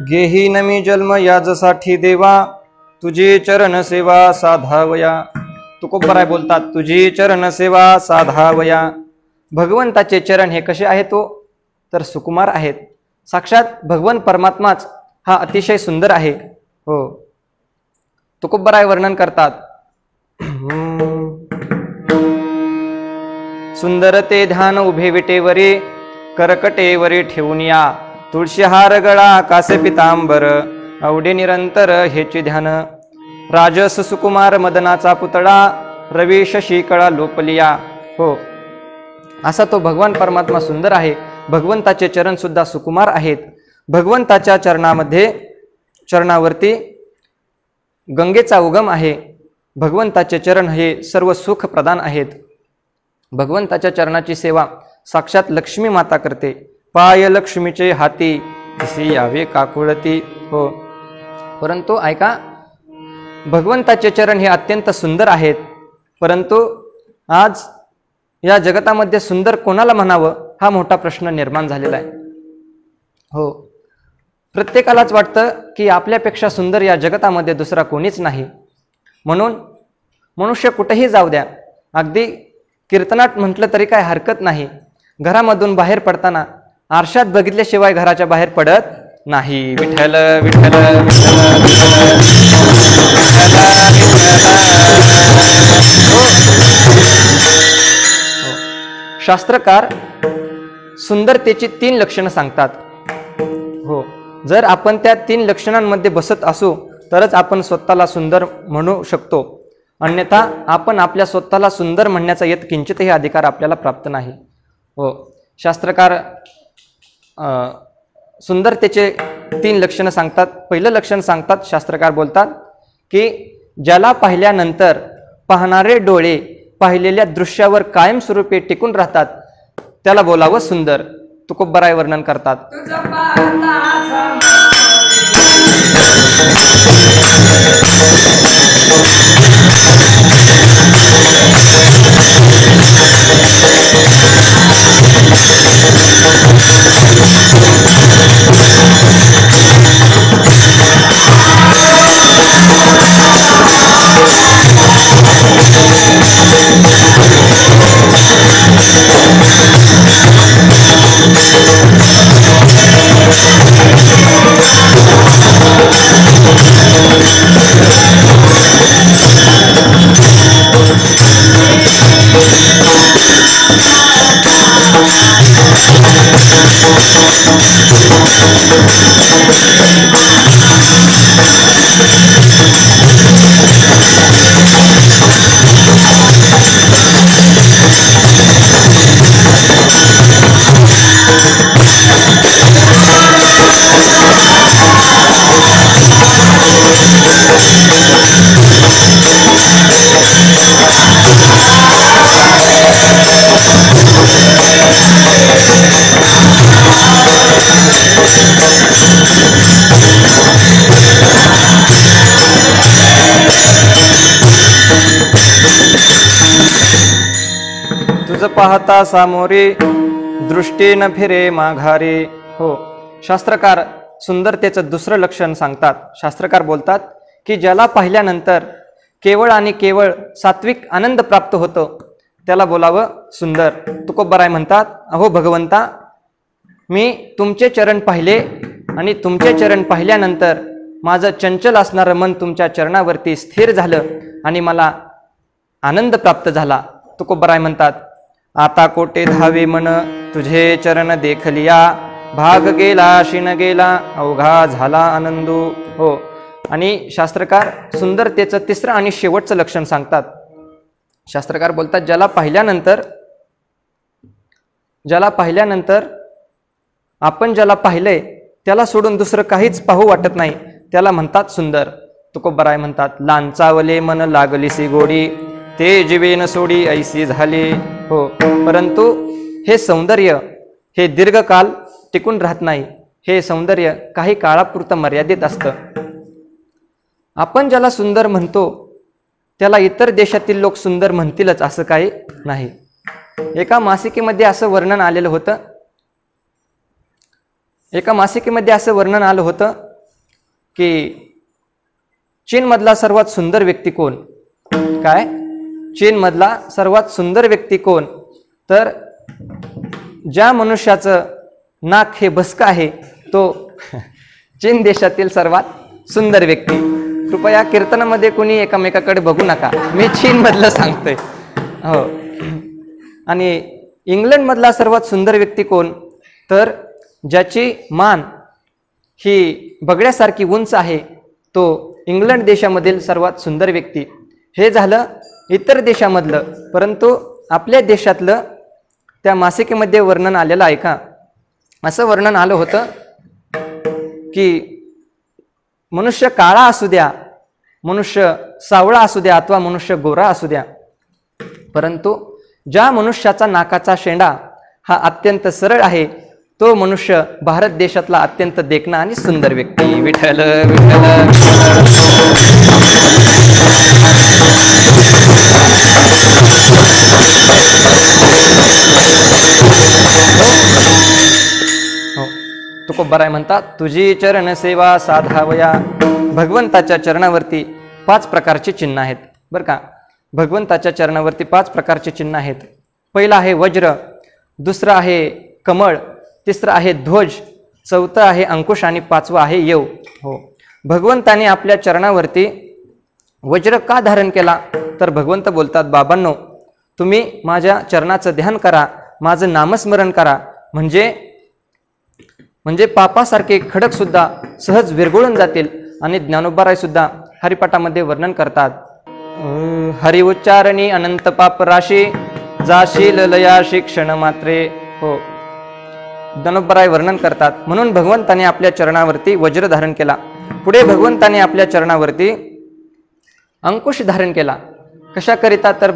गेही नमी जन्म याजसाठी देवा, तुझी चरण सेवा साधावया. तुकोबराय बोलतात, तुझी चरण सेवा साधावया. भगवंताचे चरण हे कसे आहेत तो, तर सुकुमार आहेत. साक्षात भगवान परमात्माच हा अतिशय सुंदर आहे. हो, तुकोबराय वर्णन करतात, सुंदर ते ध्यान उभे विटेवरी, करकटेवरी ठेवून या. तुळशी हार गळा कासे पितांबर, अवडे निरंतर हेचे ध्यान. राजस सुकुमार मदनाचा पुतळा, रवी शशी कळा लोपलिया. हो, असा तो भगवान परमात्मा सुंदर आहे. भगवंताचे चरण सुद्धा सुकुमार आहेत. भगवंताच्या चरणावरती गंगेचा उगम आहे. भगवंताचे चरण हे सर्व सुख प्रदान आहेत. भगवंताच्या चरणाची सेवा साक्षात लक्ष्मी माता करते. पाय लक्ष्मीचे हाती, तिसी यावे काकुळती. हो, परंतु ऐका, भगवंताचे चरण हे अत्यंत सुंदर आहेत. परंतु आज या जगतामध्ये सुंदर कोणाला म्हणावं हा मोठा प्रश्न निर्माण झालेला आहे. हो, प्रत्येकालाच वाटतं की आपल्यापेक्षा सुंदर या जगतामध्ये दुसरा कोणीच नाही. म्हणून मनुष्य कुठेही जाऊ द्या, अगदी कीर्तनात म्हटलं तरी काय हरकत नाही, घरामधून बाहेर पडताना आरशात बघितल्याशिवाय घराच्या बाहेर पडत नाही. विठ्ठल विठ्ठल शास्त्रकार सुंदरतेची 3 लक्षणं सांगतात. हो, जर आपण त्या 3 लक्षणांमध्ये बसत असू तरच आपण स्वतःला सुंदर म्हणू शकतो. अन्यथा आपण आपल्या स्वतःला सुंदर म्हणण्याचा येत किंचितही अधिकार आपल्याला प्राप्त नाही. हो, शास्त्रकार सुंदरतेचे 3 लक्षणं सांगतात. पहिलं लक्षण सांगतात, शास्त्रकार बोलतात की ज्याला पाहिल्यानंतर पाहणारे डोळे पाहिलेल्या दृश्यावर कायमस्वरूपी टिकून राहतात त्याला बोलावं सुंदर. तुकोबराय वर्णन करतात, तुझ पाहता सामोरे दृष्टी न फिरे माघारे. हो, शास्त्रकार सुंदरतेचं दुसरं लक्षण सांगतात. शास्त्रकार बोलतात की ज्याला पाहिल्यानंतर केवळ आणि केवळ सात्विक आनंद प्राप्त होतो त्याला बोलावं सुंदर. तुकोबराय म्हणतात, अहो भगवंता, मी तुमचे चरण पाहिले आणि तुमचे चरण पाहिल्यानंतर माझं चंचल असणारं मन तुमच्या चरणावरती स्थिर झालं आणि मला आनंद प्राप्त झाला. तुकोबराय म्हणतात, आता कोटे धावे मन तुझे चरण देखलिया, भाग गेला शिन गेला अवघा झाला आनंदू. हो, आणि शास्त्रकार सुंदरतेचं तिसरं आणि शेवटचं लक्षण सांगतात. शास्त्रकार बोलतात, ज्याला पाहिल्यानंतर आपण ज्याला पाहिलंय त्याला सोडून दुसरं काहीच पाहू वाटत नाही, त्याला म्हणतात सुंदर. तुकोबराय म्हणतात, लांचावले मन लागलीसी गोडी, ते जीवेन सोडी ऐसी झाली. हो, परंतु हे सौंदर्य हे दीर्घकाल टिकून राहत नाही. हे सौंदर्य काही काळापुरतं मर्यादित असतं. आपण ज्याला सुंदर म्हणतो त्याला इतर देशातील लोक सुंदर म्हणतीलच असं काही नाही. एका मासिकेमध्ये असं वर्णन आलेलं होतं की चीनमधला सर्वात सुंदर व्यक्ती कोण? काय? चीनमधला सर्वात सुंदर व्यक्ती कोण? तर ज्या मनुष्याचं नाक हे भस्क आहे तो चीन देशातील सर्वात सुंदर व्यक्ती. कृपया कीर्तनामध्ये कोणी एकामेकाकडे बघू नका, मी चीनमधलं सांगतोय. हो, आणि इंग्लंडमधला सर्वात सुंदर व्यक्ती कोण? तर ज्याची मान ही बगड्यासारखी उंच आहे तो इंग्लंड देशामधील सर्वात सुंदर व्यक्ती. हे झालं इतर देशामधलं. परंतु आपल्या देशातलं त्या मासिकेमध्ये वर्णन आलेलं आहे का? असं वर्णन आलं होतं की मनुष्य काळा असू द्या, मनुष्य सावळा असू द्या अथवा मनुष्य गोरा असू द्या, परंतु ज्या मनुष्याचा नाकाचा शेंडा हा अत्यंत सरळ आहे तो मनुष्य भारत देशातला अत्यंत देखणा आणि सुंदर व्यक्ती. विठ्ठल विठ्ठल. तुकोबराय म्हणतात, तुझी चरण सेवा साधावया. भगवंताच्या चरणावरती 5 प्रकारची चिन्ह आहेत बरं का. भगवंताच्या चरणावरती 5 प्रकारचे चिन्ह आहेत. पहिलं आहे वज्र, दुसरं आहे कमळ, तिसरं आहे ध्वज, चौथं आहे अंकुश आणि 5वं आहे यव. हो, भगवंताने आपल्या चरणावरती वज्र का धारण केला? तर भगवंत बोलतात, बाबांनो तुम्ही माझ्या चरणाचं ध्यान करा, माझं नामस्मरण करा, म्हणजे पापासारखे खडक सुद्धा सहज विरघळून जातील. आणि ज्ञानोबाराय सुद्धा हरिपाठामध्ये वर्णन करतात, हरि उच्चारणी अनंत पाप राशी, जाशील लया शिक्षण मात्रे. हो, ज्ञानोबाराय वर्णन करतात. म्हणून भगवंताने आपल्या चरणावरती वज्र धारण केला. पुढे भगवंताने आपल्या चरणावरती अंकुश धारण केला. कशाकरिता? तर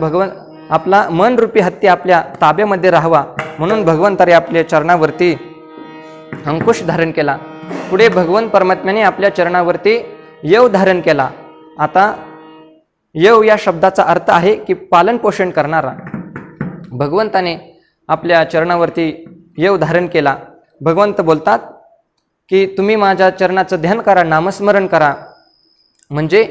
आपला मन रूपी हत्ती आपल्या ताब्यामध्ये राहावा म्हणून भगवंताने आपल्या चरणावरती अंकुश धारण केला. पुढे भगवंत परमात्म्याने आपल्या चरणावरती यव धारण केला. आता यव या शब्दाचा अर्थ आहे की पालन पोषण करणारा. भगवंताने आपल्या चरणावरती यव धारण केला. भगवंत बोलतात की तुम्ही माझ्या चरणाचं ध्यान करा, नामस्मरण करा, म्हणजे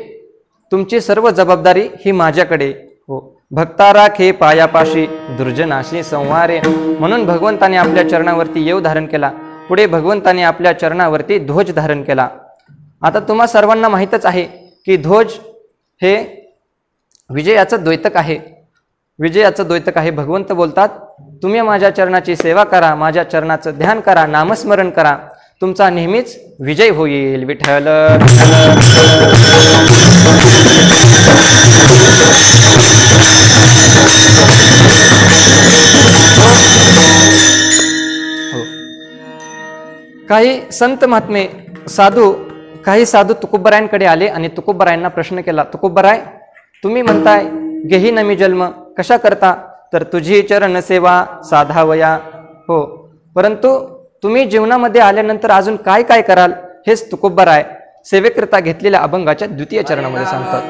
तुमची सर्व जबाबदारी ही माझ्याकडे. हो, भक्ता राखे पायापाशी, दुर्जनाशी संवारे. म्हणून भगवंताने आपल्या चरणावरती यव धारण केला. पुढे भगवंताने आपल्या चरणावरती ध्वज धारण केला. आता तुम्हा सर्वांना माहीतच आहे की ध्वज हे विजयाचं द्योतक आहे. विजयाचं द्योतक आहे. भगवंत बोलतात, तुम्ही माझ्या चरणाची सेवा करा, माझ्या चरणाचं ध्यान करा, नामस्मरण करा, तुमचा नेहमीच विजय होईल. विठ्ठल. काही संत महात्मे काही साधू तुकोबरायांकडे आले आणि तुकोबरायांना प्रश्न केला, तुकोबराय तुम्ही म्हणताय घेही नमी जन्म, कशा करता? तर तुझी चरण सेवा साधावया. हो, परंतु तुम्ही जीवनामध्ये आल्यानंतर अजून काय काय कराल हेच तुकोबराय सेवेकरिता घेतलेल्या अभंगाच्या 2य चरणामध्ये सांगतात.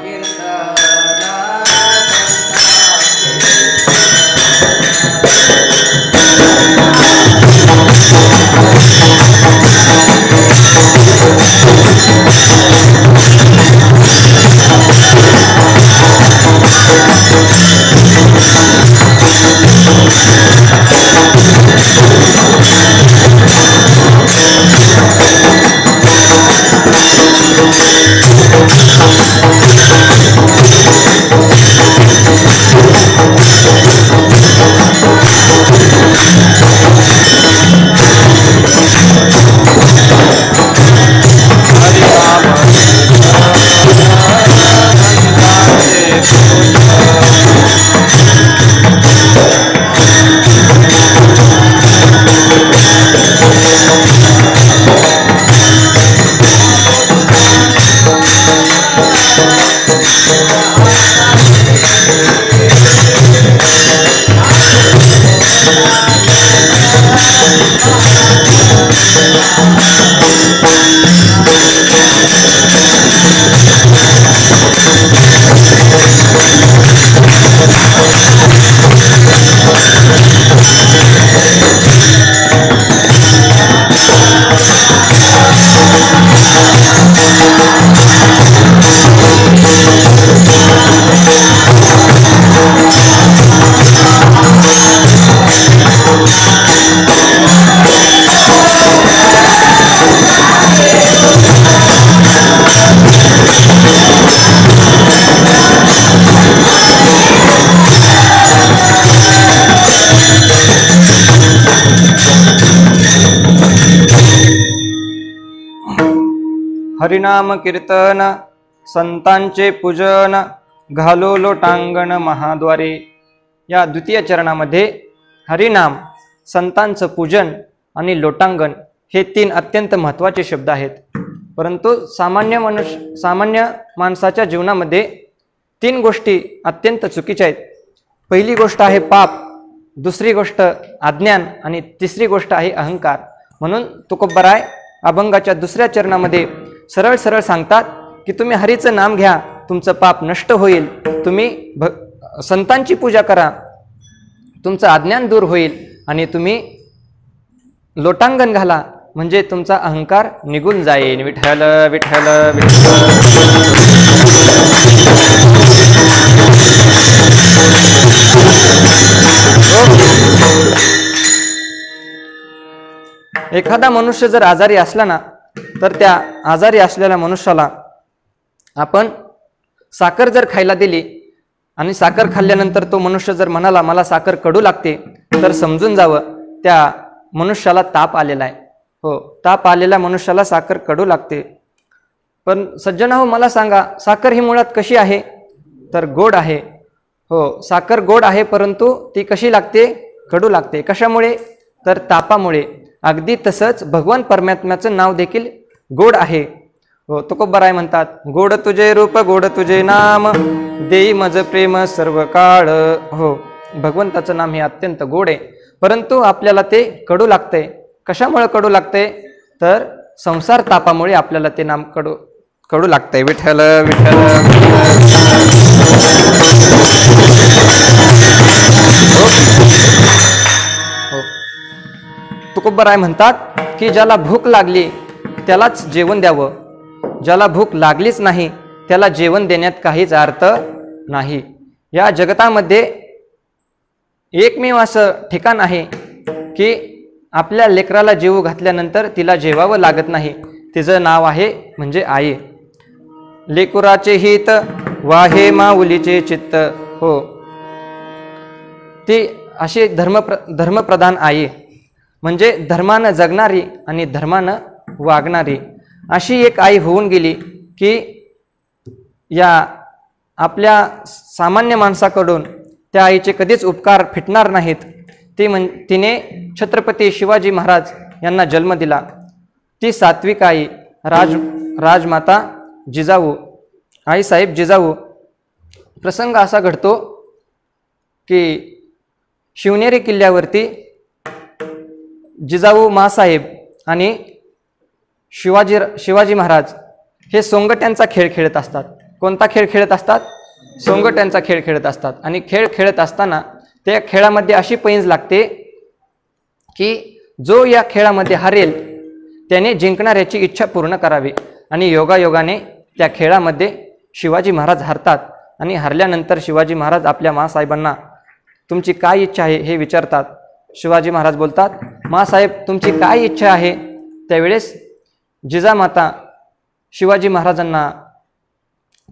हरिनाम कीर्तन संतांचे पूजन घालो लोटांगण महाद्वारे। या द्वितीय चरणामध्ये हरिनाम, संतांचं पूजन आणि लोटांगण हे तीन अत्यंत महत्त्वाचे शब्द आहेत। परंतु सामान्य माणसाच्या जीवनामध्ये तीन गोष्टी अत्यंत चुकीच्या आहेत। पहिली गोष्ट आहे पाप, दुसरी गोष्ट अज्ञान आणि तिसरी गोष्ट आहे अहंकार। म्हणून तुकोबराय अभंगाच्या दुसऱ्या चरणामध्ये सरळ सरळ सांगतात की तुम्ही हरीचं नाम घ्या, तुमचं पाप नष्ट होईल, तुम्ही संतांची पूजा करा, तुमचं अज्ञान दूर होईल आणि तुम्ही लोटांगण घाला म्हणजे तुमचा अहंकार निघून जाईल। विठ्ठल विठ्ठल विठ्ठल। एखादा मनुष्य जर आजारी असला ना, तर त्या आजारी असलेल्या मनुष्याला आपण साखर जर खायला दिली आणि साखर खाल्ल्यानंतर तो मनुष्य जर म्हणाला मला साखर कडू लागते, तर समजून जावं त्या मनुष्याला ताप आलेला आहे। हो, ताप आलेल्या मनुष्याला साखर कडू लागते। पण सज्जनाहो मला सांगा, साखर ही मुळात कशी आहे? तर गोड आहे। हो, साखर गोड आहे, परंतु ती कशी लागते? कडू लागते। कशामुळे? तर तापामुळे। अगदी तसंच भगवान परमात्म्याचं नाव देखील गोड आहे। हो, तुकोबराय म्हणतात गोड तुझे रूप गोड तुझे नाम देई मज प्रेम सर्व काळ। हो, भगवंताचं नाम हे अत्यंत गोड आहे, परंतु आपल्याला ते कडू लागतंय। कशामुळे कडू लागतंय? तर संसार तापामुळे आपल्याला ते नाम कडू लागतंय। विठ्ठल विठ्ठल। हो, तुकोबराय म्हणतात की ज्याला भूक लागली त्यालाच जेवण द्यावं, ज्याला भूक लागलीच नाही त्याला जेवण देण्यात काहीच अर्थ नाही। या जगतामध्ये एकमेव असं ठिकाण आहे की आपल्या लेकराला जेवू घातल्यानंतर तिला जेवावं लागत नाही, तिचं नाव आहे म्हणजे आई। लेकुराचे हित वाहे माऊलीचे चित्त। हो, ती अशी धर्मप्रधान आई म्हणजे धर्मानं जगणारी आणि धर्मानं वागणारी अशी एक आई होऊन गेली की या आपल्या सामान्य माणसाकडून त्या आईचे कधीच उपकार फिटणार नाहीत। तिने छत्रपती शिवाजी महाराज यांना जन्म दिला। ती सात्विक आई, राजमाता जिजाऊ, आईसाहेब जिजाऊ। प्रसंग असा घडतो की शिवनेरी किल्ल्यावरती जिजाऊ मासाहेब आणि शिवाजी महाराज हे सोंगट्यांचा खेळ खेळत असतात। कोणता खेळ खेळत असतात? सोंगट्यांचा खेळ खेळत असतात। आणि खेळ खेळत असताना त्या खेळामध्ये अशी पैंज लागते की जो या खेळामध्ये हरेल त्याने जिंकणाऱ्याची इच्छा पूर्ण करावी। आणि योगायोगाने त्या खेळामध्ये शिवाजी महाराज हरतात आणि हरल्यानंतर शिवाजी महाराज आपल्या मासाहेबांना तुमची काय इच्छा आहे हे विचारतात। शिवाजी महाराज बोलतात मासाहेब तुमची काय इच्छा आहे? त्यावेळेस जिजामाता शिवाजी महाराजांना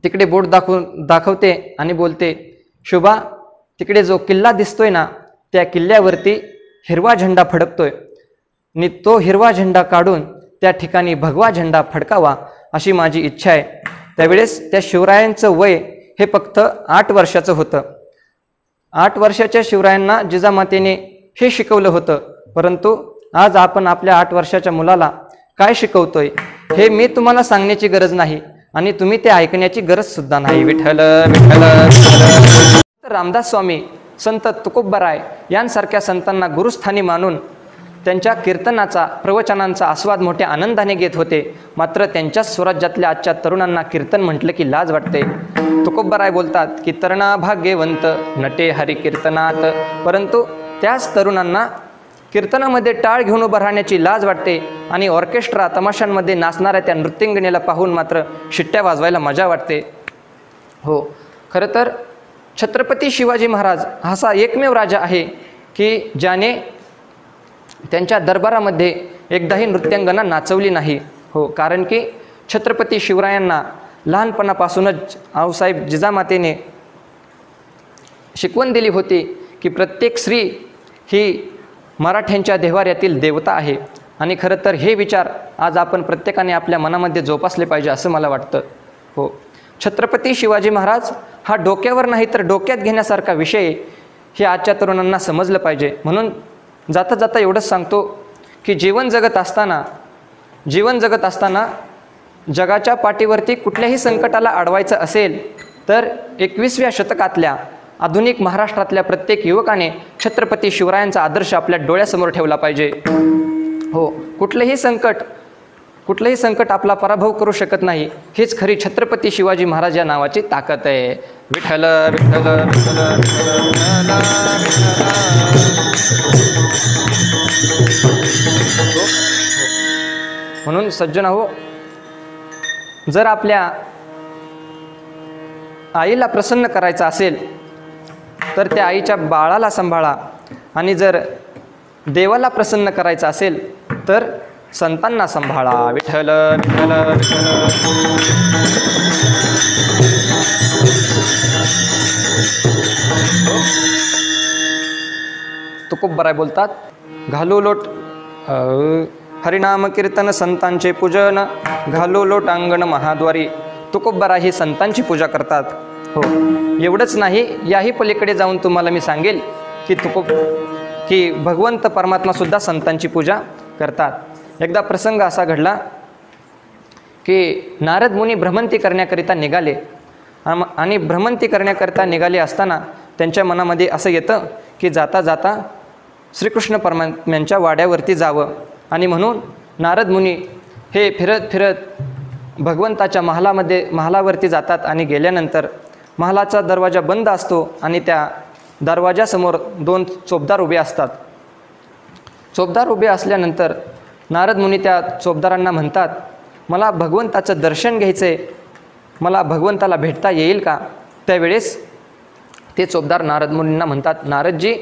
तिकडे बोट दाखवते आणि बोलते शोभा तिकडे जो किल्ला दिसतोय ना त्या किल्ल्यावरती हिरवा झेंडा फडकतोय आणि तो हिरवा झेंडा काढून त्या ठिकाणी भगवा झेंडा फडकावा अशी माझी इच्छा आहे। त्यावेळेस त्या शिवरायांचं वय हे फक्त 8 वर्षाचं होतं। 8 वर्षाच्या शिवरायांना जिजामातेने हे शिकवलं होतं, परंतु आज आपण आपल्या 8 वर्षाच्या मुलाला काय शिकवतोय हे मी तुम्हाला सांगण्याची गरज नाही। आणि तुम्ही ते ऐकण्याची गरज सुद्धा नाही. विठ्ठल विठ्ठल विठ्ठल. रामदास स्वामी, संत तुकोबराय यांसारख्या संतांना गुरुस्थानी मानून त्यांच्या कीर्तनाचा प्रवचनांचा आस्वाद मोठ्या आनंदाने घेत होते. मात्र त्यांच्याच स्वराज्यातल्या आजच्या तरुणांना कीर्तन म्हटलं की लाज वाटते. तुकोबराय बोलतात की तरणा भाग्यवंत नटे हरी कीर्तनात. परंतु त्याच तरुणांना कीर्तनामध्ये टाळ घेऊन उभं राहण्याची लाज वाटते आणि ऑर्केस्ट्रा तमाशांमध्ये नाचणाऱ्या त्या नृत्यांगणीला पाहून मात्र शिट्ट्या वाजवायला मजा वाटते. हो, खरं तर छत्रपती शिवाजी महाराज असा एकमेव राजा आहे की ज्याने त्यांच्या दरबारामध्ये एकदाही नृत्यांगना नाचवली नाही. हो, कारण की छत्रपती शिवरायांना लहानपणापासूनच आऊसाहेब जिजामातेने शिकवण दिली होती की प्रत्येक स्त्री ही मराठ्यांच्या देव्हाऱ्यातील देवता आहे. आणि खरं तर हे विचार आज आपण प्रत्येकाने आपल्या मनामध्ये जोपासले पाहिजे असं मला वाटतं. हो, छत्रपती शिवाजी महाराज हा डोक्यावर नाही तर डोक्यात घेण्यासारखा विषय हे आजच्या तरुणांना समजलं पाहिजे. म्हणून जाता जाता एवढंच सांगतो की जीवन जगत असताना जगाच्या पाठीवरती कुठल्याही संकटाला अडवायचं असेल तर 21व्या शतकातल्या आधुनिक महाराष्ट्रातल्या प्रत्येक युवकाने छत्रपती शिवरायांचा आदर्श आपल्या डोळ्यासमोर ठेवला पाहिजे. हो, कुठलंही संकट आपला पराभव करू शकत नाही. हीच खरी छत्रपती शिवाजी महाराज या नावाची ताकद आहे. विठ्ठल विठ्ठल विठ्ठल म्हणून सज्जन हो, जर आपल्या आईला प्रसन्न करायचं असेल तर त्या आईच्या बाळाला सांभाळा आणि जर देवाला प्रसन्न करायचं असेल तर संतांना सांभाळा. विठ्ठल विठ्ठल विठ्ठल. तुकोबराय बोलतात घालो लोट हरिनाम कीर्तन संतांचे पूजन घालो लोट अंगण महाद्वारी. तुकोबराय ही संतांची पूजा करतात. हो, एवढंच नाही, याही पलीकडे जाऊन तुम्हाला मी सांगेल की भगवंत परमात्मासुद्धा संतांची पूजा करतात. एकदा प्रसंग असा घडला की नारद मुनी भ्रमंती करण्याकरिता निघाले आणि भ्रमंती करण्याकरिता निघाले असताना त्यांच्या मनामध्ये असं येतं की जाता जाता श्रीकृष्ण परमात्म्यांच्या वाड्यावरती जावं. आणि म्हणून नारद मुनी हे फिरत फिरत भगवंताच्या महालावरती जातात आणि गेल्यानंतर महालाचा दरवाजा बंद असतो आणि त्या दरवाजासमोर 2 चोपदार उभे असतात. चोपदार उभे असल्यानंतर नारद मुनी त्या चोपदारांना म्हणतात, मला भगवंताचं दर्शन घ्यायचं आहे, मला भगवंताला भेटता येईल का? त्यावेळेस ते चोपदार नारद मुनींना म्हणतात, नारदजी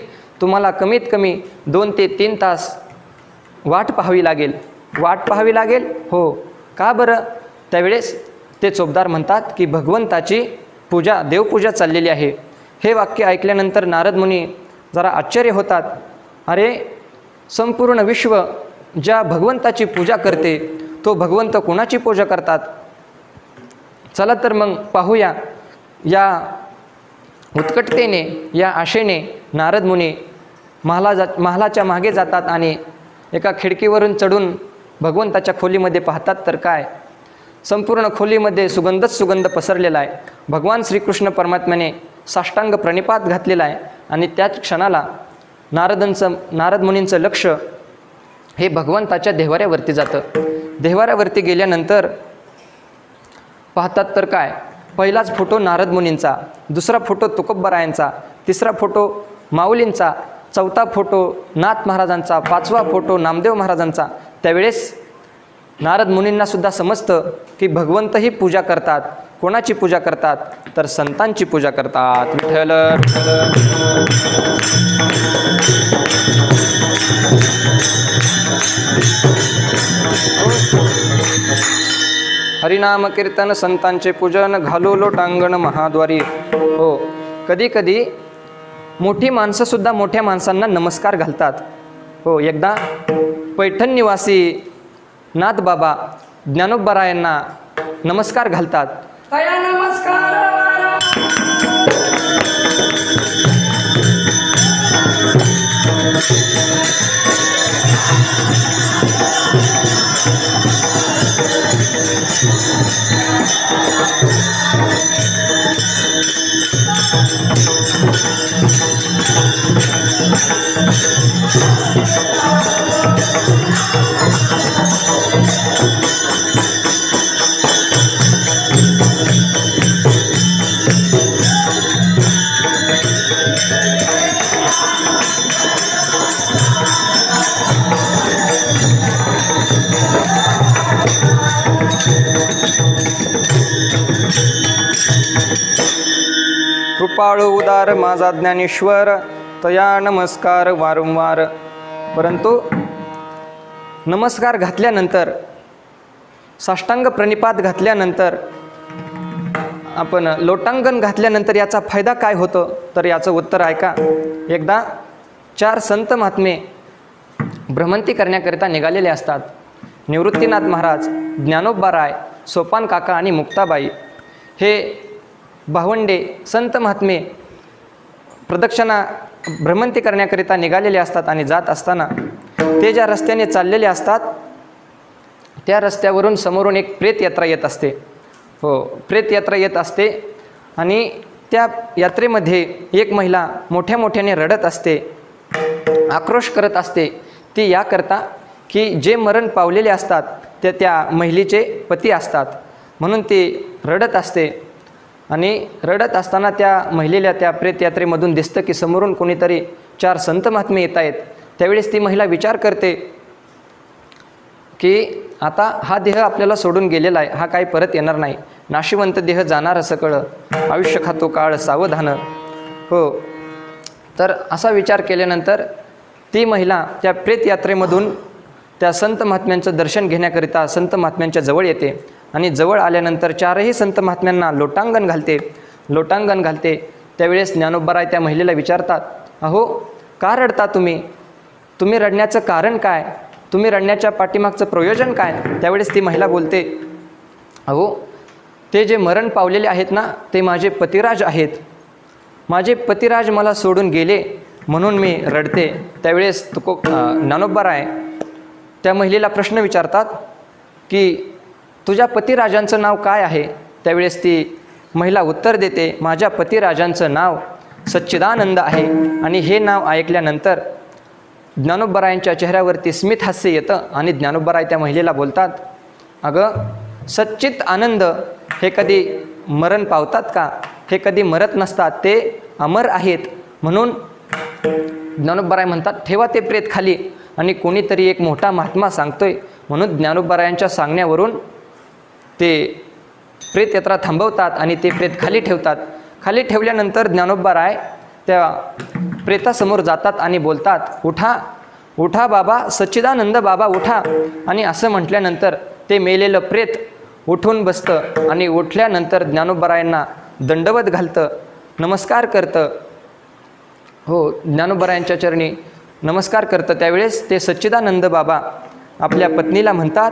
तुम्हाला कमीत कमी 2 ते 3 तास वाट पाहावी लागेल. वाट पाहावी लागेल? हो. का बरं? त्यावेळेस ते चोपदार म्हणतात की भगवंताची पूजा, देवपूजा चाललेली आहे. हे वाक्य ऐकल्यानंतर नारद मुनी जरा आश्चर्य होतात. अरे, संपूर्ण विश्व ज्या भगवंताची पूजा करते तो भगवंत कोणाची पूजा करतात? चला तर मग पाहूया. या उत्कटतेने, या आशेने नारद मुनी महालाच्या मागे जातात आणि एका खिडकीवरून चढून भगवंताच्या खोलीमध्ये पाहतात तर काय, संपूर्ण खोलीमध्ये सुगंधच सुगंध पसरलेला आहे. भगवान परमात्म्याने साष्टांग प्रणिपात घातलेला आहे आणि त्याच क्षणाला नारद मुनींचं लक्ष हे भगवंताच्या देव्हाऱ्यावरती जातं. देव्हाऱ्यावरती गेल्यानंतर पाहतात तर काय, पहिलाच फोटो नारद मुनींचा, दुसरा फोटो तुकोबरायांचा, तिसरा फोटो माऊलींचा, चौथा फोटो नाथ महाराजांचा, 5वा फोटो नामदेव महाराजांचा. त्यावेळेस नारद मुनींना सुद्धा समजतं की भगवंतही पूजा करतात. कोणाची पूजा करतात? तर संतांची पूजा करतात. विठ्ठल हरिनाम कीर्तन संतांचे पूजन घालो लोटांगण महाद्वारी. हो, कधी कधी मोठी माणसंसुद्धा मोठ्या माणसांना नमस्कार घालतात. हो, एकदा पैठण निवासी नाथबाबा ज्ञानोबरायांना नमस्कार घालतात. नमस्कार. कृपाळू उदार माझा ज्ञानेश्वर, तया नमस्कार वारंवार. परंतु नमस्कार घातल्यानंतर, साष्टांग प्रणिपात घातल्यानंतर, आपण लोटांगण घातल्यानंतर याचा फायदा काय होतो, तर याचं उत्तर ऐका. एकदा 4 संत महात्मे भ्रमंती करण्याकरिता निघालेले असतात. निवृत्तीनाथ महाराज, ज्ञानोबा राय, सोपान काका आणि मुक्ताबाई हे भावंडे संत महात्मे प्रदक्षिणा भ्रमंती करण्याकरिता निघालेले असतात. आणि जात असताना ते ज्या रस्त्याने चाललेले असतात त्या रस्त्यावरून समोरून एक प्रेत यात्रा येत असते. हो, प्रेत यात्रा येत असते. आणि त्या यात्रेमध्ये एक महिला मोठ्या मोठ्याने रडत असते, आक्रोश करत असते. ती याकरता की जे मरण पावलेले असतात ते त्या महिलेचे पती असतात, म्हणून ती रडत असते. आणि रडत असताना त्या महिलेला त्या प्रेत यात्रेमधून दिसतं की समोरून कोणीतरी 4 संत महात्मे येत आहेत. त्यावेळेस ती महिला विचार करते की आता हा देह आपल्याला सोडून गेलेला आहे, हा काही परत येणार नाही. नाशिवंत देह जाणार सकळ, आयुष्य खातो काळ सावधान. हो, तर असा विचार केल्यानंतर ती महिला त्या प्रेत यात्रेमधून त्या संत महात्म्यांचं दर्शन घेण्याकरिता संत महात्म्यांच्या जवळ येते. आणि जवळ आल्यानंतर 4ही संत महात्म्यांना लोटांगण घालते. त्यावेळेस ज्ञानोबाराय त्या महिलेला विचारतात, अहो का रडता तुम्ही रडण्याचं कारण काय, तुम्ही रडण्याच्या पाठीमागचं प्रयोजन काय. त्यावेळेस ती महिला बोलते, अहो ते जे मरण पावलेले आहेत ना ते माझे पतिराज आहेत, माझे पतिराज मला सोडून गेले म्हणून मी रडते. त्यावेळेस ज्ञानोबाराय त्या महिलेला प्रश्न विचारतात की तुझ्या पतिराजांचं नाव काय आहे. त्यावेळेस ती महिला उत्तर देते, माझ्या पतिराजांचं नाव सच्चिदानंद आहे. आणि हे नाव ऐकल्यानंतर ज्ञानोबारायांच्या चेहऱ्यावरती स्मित हास्य येतं. आणि ज्ञानोबाराय त्या महिलेला बोलतात, अगं सच्चित आनंद हे कधी मरण पावतात का, हे कधी मरत नसतात, ते अमर आहेत. म्हणून ज्ञानोबाराय म्हणतात, ठेवा ते प्रेत खाली. आणि कोणीतरी एक मोठा महात्मा सांगतोय म्हणून ज्ञानोबारायांच्या सांगण्यावरून ते प्रेत यात्रा थांबवतात आणि ते प्रेत खाली ठेवतात. खाली ठेवल्यानंतर ज्ञानोबाराय त्या प्रेतासमोर जातात आणि बोलतात, उठा उठा बाबा, सच्चिदानंद बाबा उठा. आणि असं म्हटल्यानंतर ते मेलेलं प्रेत उठून बसतं. आणि उठल्यानंतर ज्ञानोबारायांना दंडवत घालतं, नमस्कार करतं. हो, ज्ञानोबारायांच्या चरणी नमस्कार करतं. त्यावेळेस ते सच्चिदानंद बाबा आपल्या पत्नीला म्हणतात,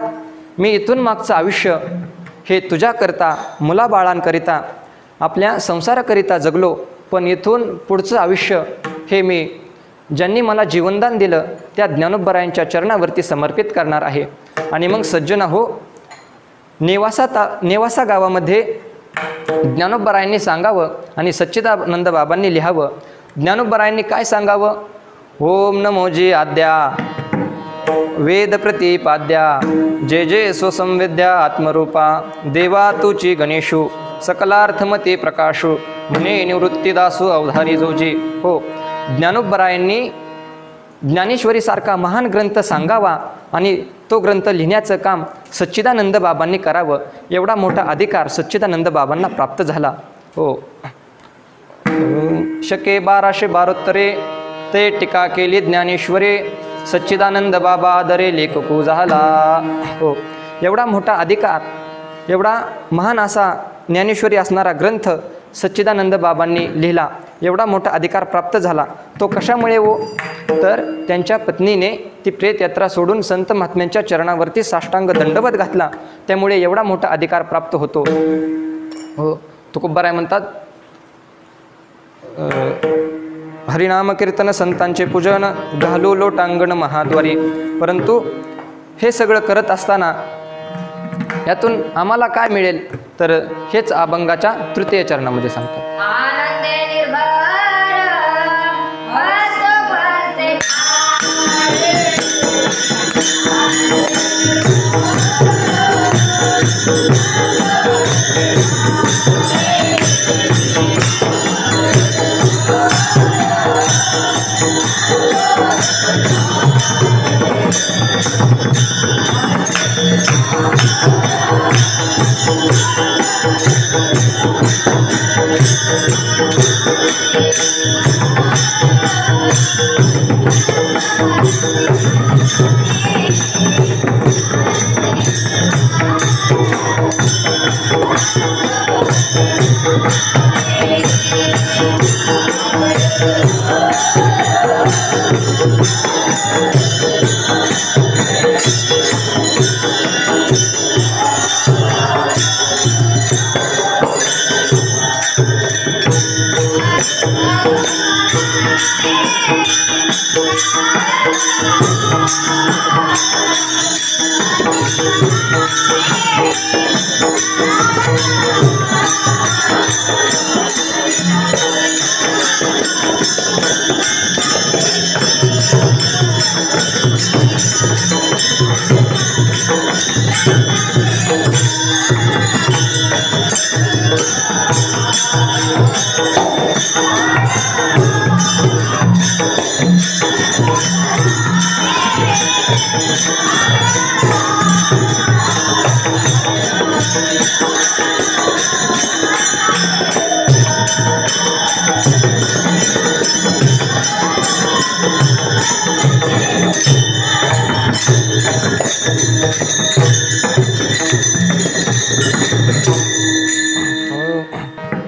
मी इथून मागचं आयुष्य हे तुझ्याकरता, मुलाबाळांकरिता, आपल्या संसाराकरिता जगलो, पण इथून पुढचं आयुष्य हे मी ज्यांनी मला जीवनदान दिलं त्या ज्ञानोबारायांच्या चरणावरती समर्पित करणार आहे. आणि मग सज्जना हो, नेवासा गावामध्ये ज्ञानोबारायांनी सांगावं आणि सच्चिदानंद बाबांनी लिहावं. ज्ञानोबारायांनी काय सांगावं, ओम नमो जी आद्या वेद प्रतिपाद्या, जे जे स्वसंवेद्या आत्मरूपा, देवा तुची गणेशू, सकलार्थमते प्रकाशू, म्हणे निवृत्तीदासू अवधारी जोजी. हो, ज्ञानोबारायांनी ज्ञानेश्वरीसारखा महान ग्रंथ सांगावा आणि तो ग्रंथ लिहिण्याचं काम सच्चिदानंद बाबांनी करावं. एवढा मोठा अधिकार सच्चिदानंद बाबांना प्राप्त झाला. हो, शके 1272 ते टीका केली ज्ञानेश्वरे, सच्चिदानंद बाबा आदरे लेखकू झाला. हो, एवढा मोठा अधिकार, एवढा महान असा ज्ञानेश्वरी असणारा ग्रंथ सच्चिदानंद बाबांनी लिहिला. एवढा मोठा अधिकार प्राप्त झाला. तो कशामुळे हो, तर त्यांच्या पत्नीने ती प्रेत यात्रा सोडून संत महात्म्यांच्या चरणावरती साष्टांग दंडवत घातला. त्यामुळे एवढा मोठा अधिकार प्राप्त होतो. हो, तुकोबाराय म्हणतात, हरिनाम कीर्तन संतांचे पूजन, घालू लोटांगण महाद्वारी. परंतु हे सगळं करत असताना यातून आम्हाला काय मिळेल, तर हेच अभंगाच्या तृतीय चरणामध्ये सांगतात.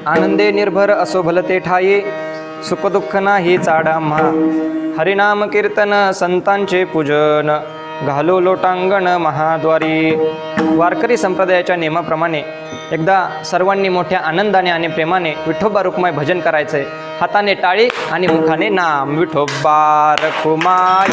आनंदे निर्भर असो भलते ठाये, सुख दुःख नाही चाड आम्हा. हरिनाम कीर्तन संतांचे पूजन, घालो लोटांगण महाद्वारी. वारकरी संप्रदायाच्या नियमाप्रमाणे एकदा सर्वांनी मोठ्या आनंदाने आणि प्रेमाने विठोबा रुक्माई भजन करायचंय. हाताने टाळी आणि मुखाने नाम, विठोबा रुक्माई.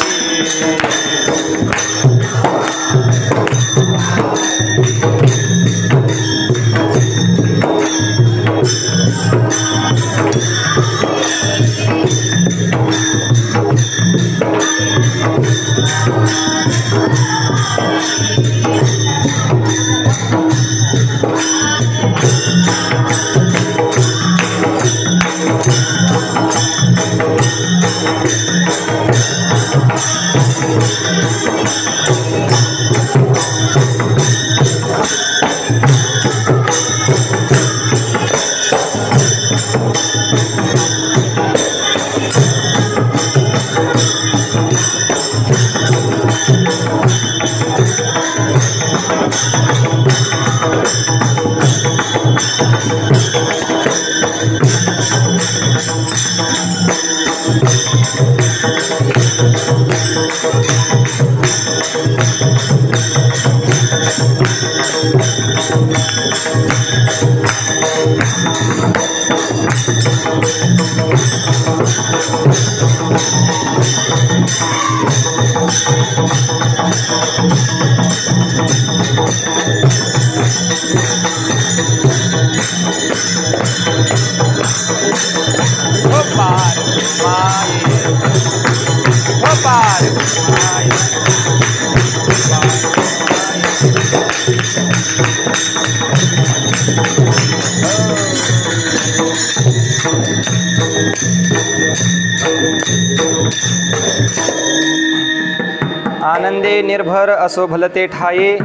आनंदे निर्भर असो भलते ठाये,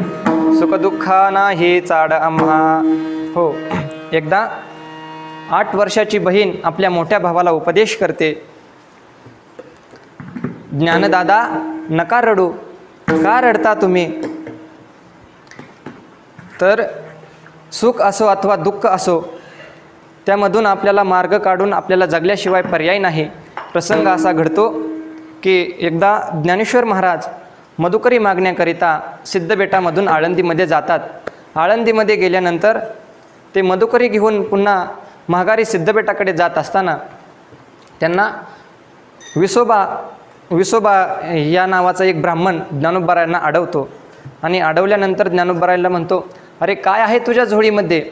सुख दुःखा नाही चाड आम्हा. हो, एकदा 8 वर्षाची बहीण आपल्या मोठ्या भावाला उपदेश करते, ज्ञानदादा नका रडू, का रडता तुम्ही? तर सुख असो अथवा दुःख असो, त्यामधून आपल्याला मार्ग काढून आपल्याला जगल्याशिवाय पर्याय नाही. प्रसंग असा घडतो की एकदा ज्ञानेश्वर महाराज मधुकरी मागण्याकरिता सिद्धबेटामधून आळंदीमध्ये जातात. आळंदीमध्ये गेल्यानंतर ते मधुकरी घेऊन पुन्हा माघारी सिद्धबेटाकडे जात असताना त्यांना विसोबा या नावाचा एक ब्राह्मण ज्ञानोबारायांना अडवतो आणि अडवल्यानंतर ज्ञानोबारायला म्हणतो, अरे काय आहे तुझ्या झोळीमध्ये?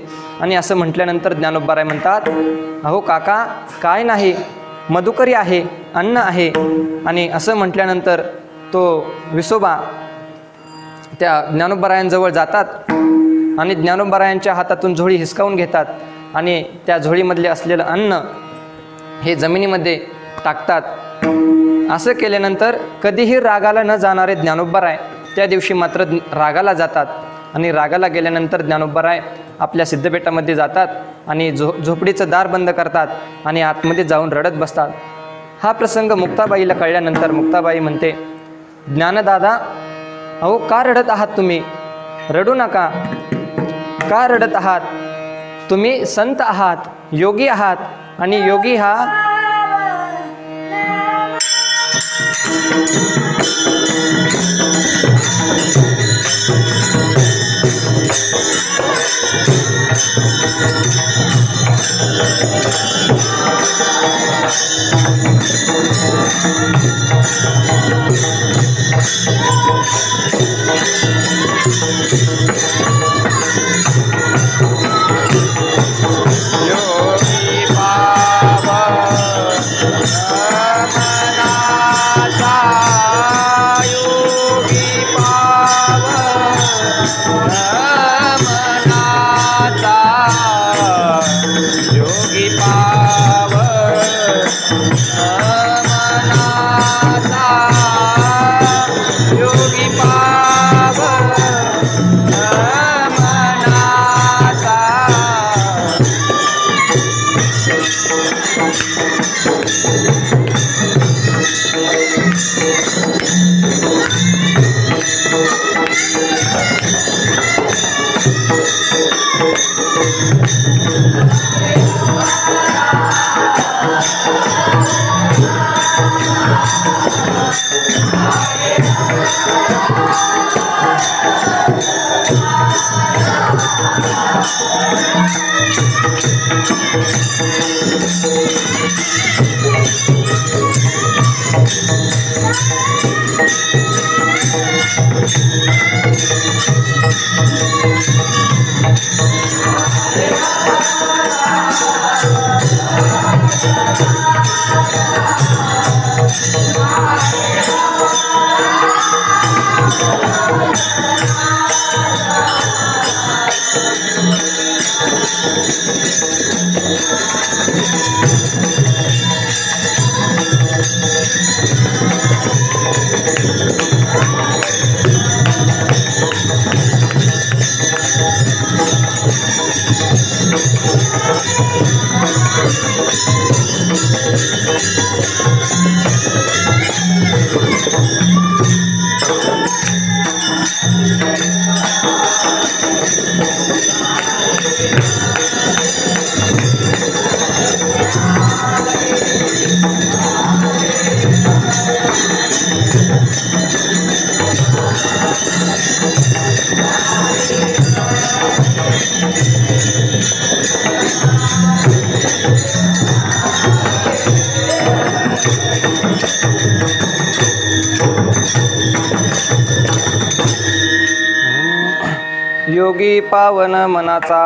आणि असं म्हटल्यानंतर ज्ञानोबाराय म्हणतात, अहो काका काय नाही, मधुकरी आहे, अन्न आहे. आणि असं म्हटल्यानंतर तो विसोबा त्या ज्ञानोबारायांजवळ जातात आणि ज्ञानोबारायांच्या हातातून झोळी हिसकावून घेतात आणि त्या झोळीमधले असलेलं अन्न हे जमिनीमध्ये टाकतात. असं केल्यानंतर कधीही रागाला न जाणारे ज्ञानोबाराय त्या दिवशी मात्र रागाला जातात आणि रागाला गेल्यानंतर ज्ञानोबाराय आपल्या सिद्धबेटामध्ये जातात आणि झोपडीचं दार बंद करतात आणि आतमध्ये जाऊन रडत बसतात. हा प्रसंग मुक्ताबाईला कळल्यानंतर मुक्ताबाई म्हणते, ज्ञानदादा अहो का रडत आहात तुम्ही? रडू नका. का रडत आहात? तुम्ही संत आहात, योगी आहात, आणि योगी हा योगी पावन मनाचा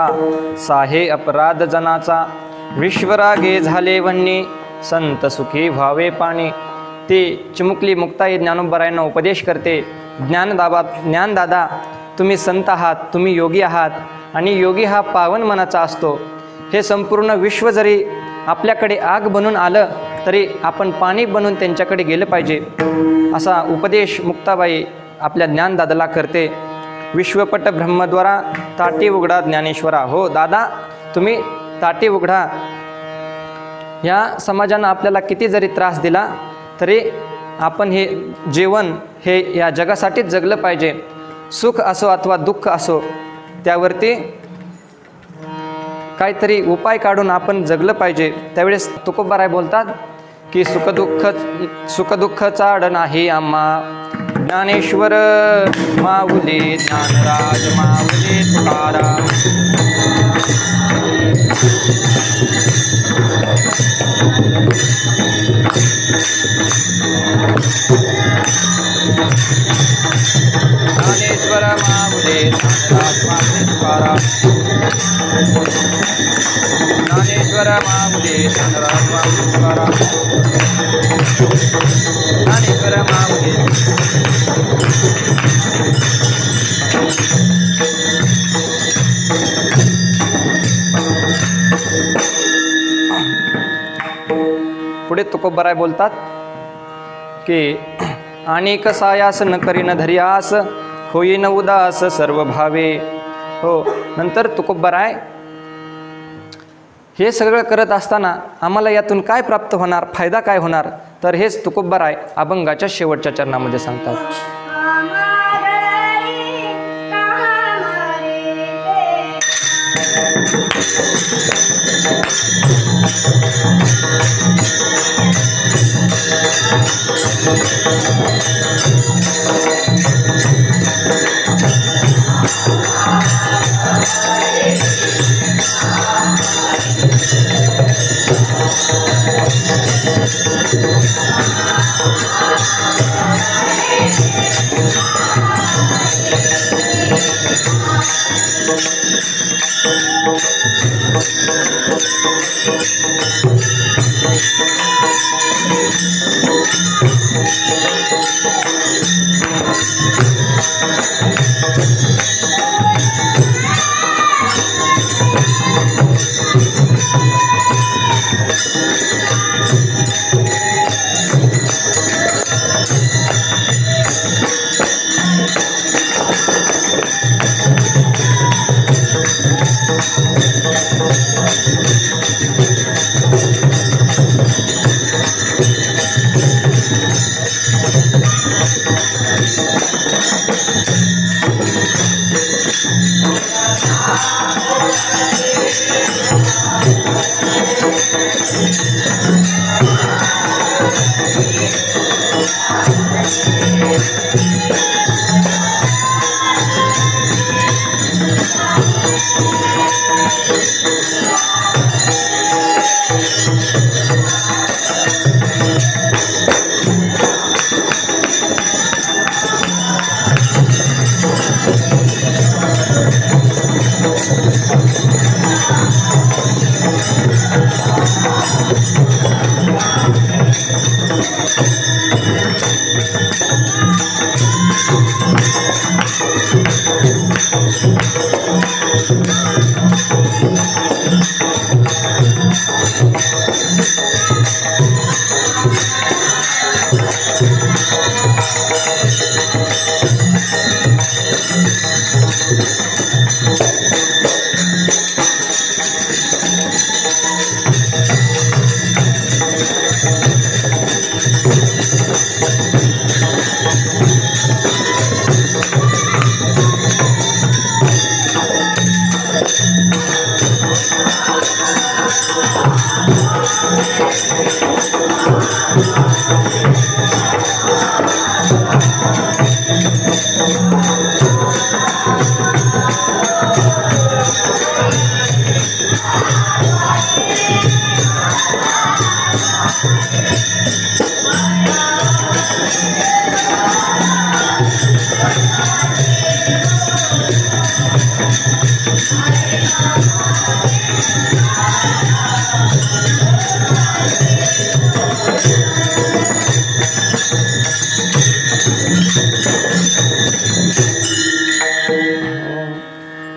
साहे अपराध जनाचा विश्वरागे झाले वन्नी संत सुखी व्हावे पाणी। ते चिमुकली मुक्ताई ज्ञानोबरायांना उपदेश करते, ज्ञानदादा तुम्ही संत आहात, तुम्ही योगी आहात आणि योगी हा पावन मनाचा असतो। हे संपूर्ण विश्व जरी आपल्याकडे आग बनून आलं तरी आपण पाणी बनून त्यांच्याकडे गेलं पाहिजे, असा उपदेश मुक्ताबाई आपल्या ज्ञानदादाला करते। विश्वपट ब्रह्मद्वारा ताटी उघडा ज्ञानेश्वरा। हो दादा, तुम्ही ताटी उघडा। या समाजानं आपल्याला किती जरी त्रास दिला तरी आपण हे जीवन हे या जगासाठीच जगलं पाहिजे। सुख असो अथवा दुःख असो, त्यावरती काहीतरी उपाय काढून आपण जगलं पाहिजे। त्यावेळेस तुकोबाराय बोलतात की सुखदुःख चाड नाही आम्हा, ज्ञानेश्वर माऊली ज्ञानराज माऊली तुकाराम। ज्ञानेश्वर माऊली ज्ञानराज माऊली तुकाराम। ज्ञानेश्वर माऊली ज्ञानराज माऊली तुकाराम। ज्ञानेश्वर माऊली। पुढे तुकोबराय बोलतात की अनेक सायास न करीन धर्यास, होईन उदास सर्व भावे। हो, नंतर तुकोबराय हे सगळं करत असताना आम्हाला यातून काय प्राप्त होणार, फायदा काय होणार, तर हेच तुकोबराय अभंगाच्या शेवटच्या चरणामध्ये सांगतात।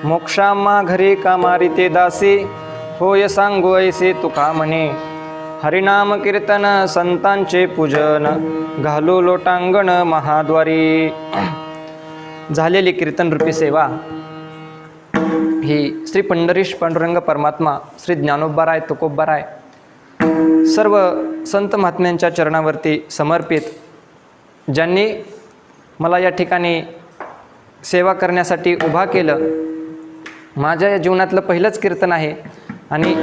मोक्षामा घरी कामारी ते दासी, होय सांगू ऐसे तुका म्हणे. हरिनाम कीर्तन संतांचे पूजन, घालू लोटांगण महाद्वारी. झालेली कीर्तन रूपी सेवा ही श्री पंढरीश पांडुरंग परमात्मा, श्री ज्ञानोबाराय तुकोबाराय सर्व संत महात्म्यांच्या चरणावरती समर्पित, ज्यांनी मला या ठिकाणी सेवा करण्यासाठी उभा केलं. माझ्या या जीवनातलं पहिलंच कीर्तन आहे आणि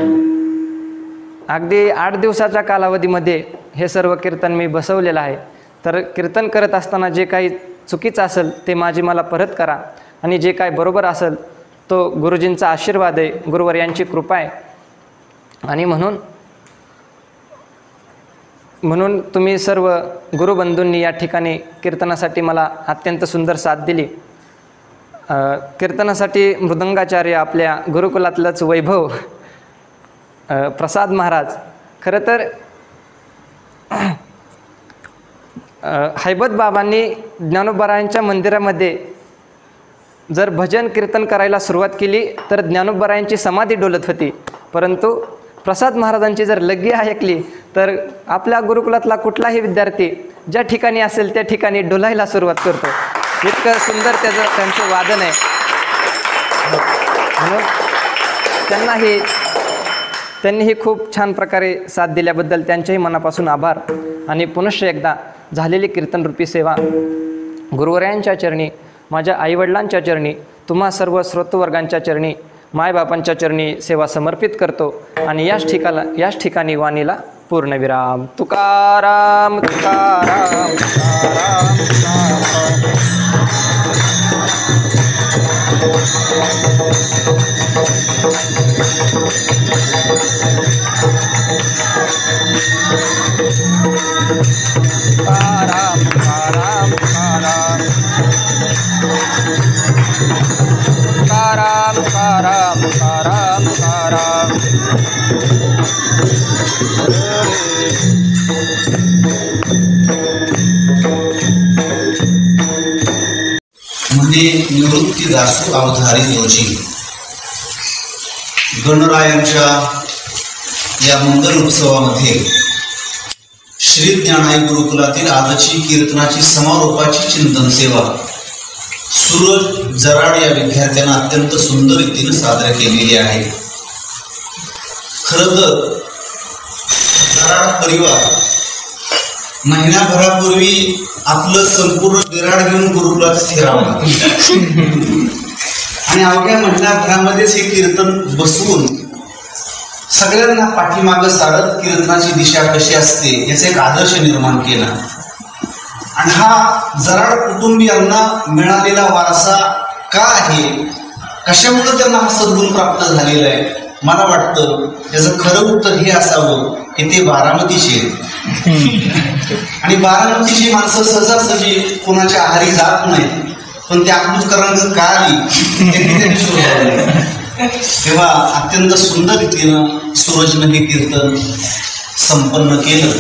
अगदी 8 दिवसाच्या कालावधीमध्ये हे सर्व कीर्तन मी बसवलेलं आहे. तर कीर्तन करत असताना जे काही चुकीचं असेल ते मला परत करा आणि जे काही बरोबर असेल तो गुरुजींचा आशीर्वाद आहे, गुरुवर्यांची कृपा आहे. आणि म्हणून तुम्ही सर्व गुरुबंधूंनी या ठिकाणी कीर्तनासाठी मला अत्यंत सुंदर साथ दिली. कीर्तनासाठी मृदंगाचार्य आपल्या गुरुकुलातलंच वैभव प्रसाद महाराज. खरं तर हैबत बाबांनी ज्ञानोबारायांच्या मंदिरामध्ये जर भजन कीर्तन करायला सुरुवात केली तर ज्ञानोबारायांची समाधी डोलत होती, परंतु प्रसाद महाराजांची जर लग्गी ऐकली तर आपल्या गुरुकुलातला कुठलाही विद्यार्थी ज्या ठिकाणी असेल त्या ठिकाणी डोलायला सुरुवात करतो. इतकं सुंदर त्यांचं वादन आहे. म्हणून त्यांनीही खूप छान प्रकारे साथ दिल्याबद्दल त्यांच्याही मनापासून आभार. आणि पुनश्च एकदा झालेली कीर्तनरूपी सेवा गुरुवर्यांच्या चरणी, माझ्या आईवडिलांच्या चरणी, तुम्हा सर्व श्रोतवर्गांच्या चरणी, मायबापांच्या चरणी सेवा समर्पित करतो. आणि याच ठिकाणी वाणीला पूर्णविराम. तुकाराम तुकाराम तुकाराम तुकाराम. तुकाराम तुकाराम तुकाराम तुकाराम तुकाराम तुकाराम म्हणजे निवृत्तीदासू अवधारी जोशी गणरायांच्या या मंगल उत्सवामध्ये श्री ज्ञानाई गुरुकुलातील आजची कीर्तनाची समारोपाची चिंतन सेवा सूरज जराड या विद्यार्थ्यांना अत्यंत सुंदर रीतीने सादर केलेली आहे. खरं तर जराड परिवार महिन्याभरापूर्वी आपलं संपूर्ण विराड घेऊन गुरुकुलात स्थिरावला आणि अवघ्या महिन्याभरामध्येच हे कीर्तन बसवून सगळ्यांना पाठीमागं सारत कीर्तनाची दिशा कशी असते याचा एक आदर्श निर्माण केला. आणि हा जराड कुटुंबियांना मिळालेला वारसा का आहे, कशामुळे त्यांना हा सद्गुण प्राप्त झालेला आहे, मला वाटतं त्याचं खरं उत्तर हे असावं की ते बारामतीचे आणि बारामतीची माणसं सहजासहजी कोणाच्या आहारी जात नाहीत, पण त्या अकलूजकरांचं का आली तेव्हा अत्यंत सुंदर रीतीनं सूरजनं हे कीर्तन संपन्न केलं.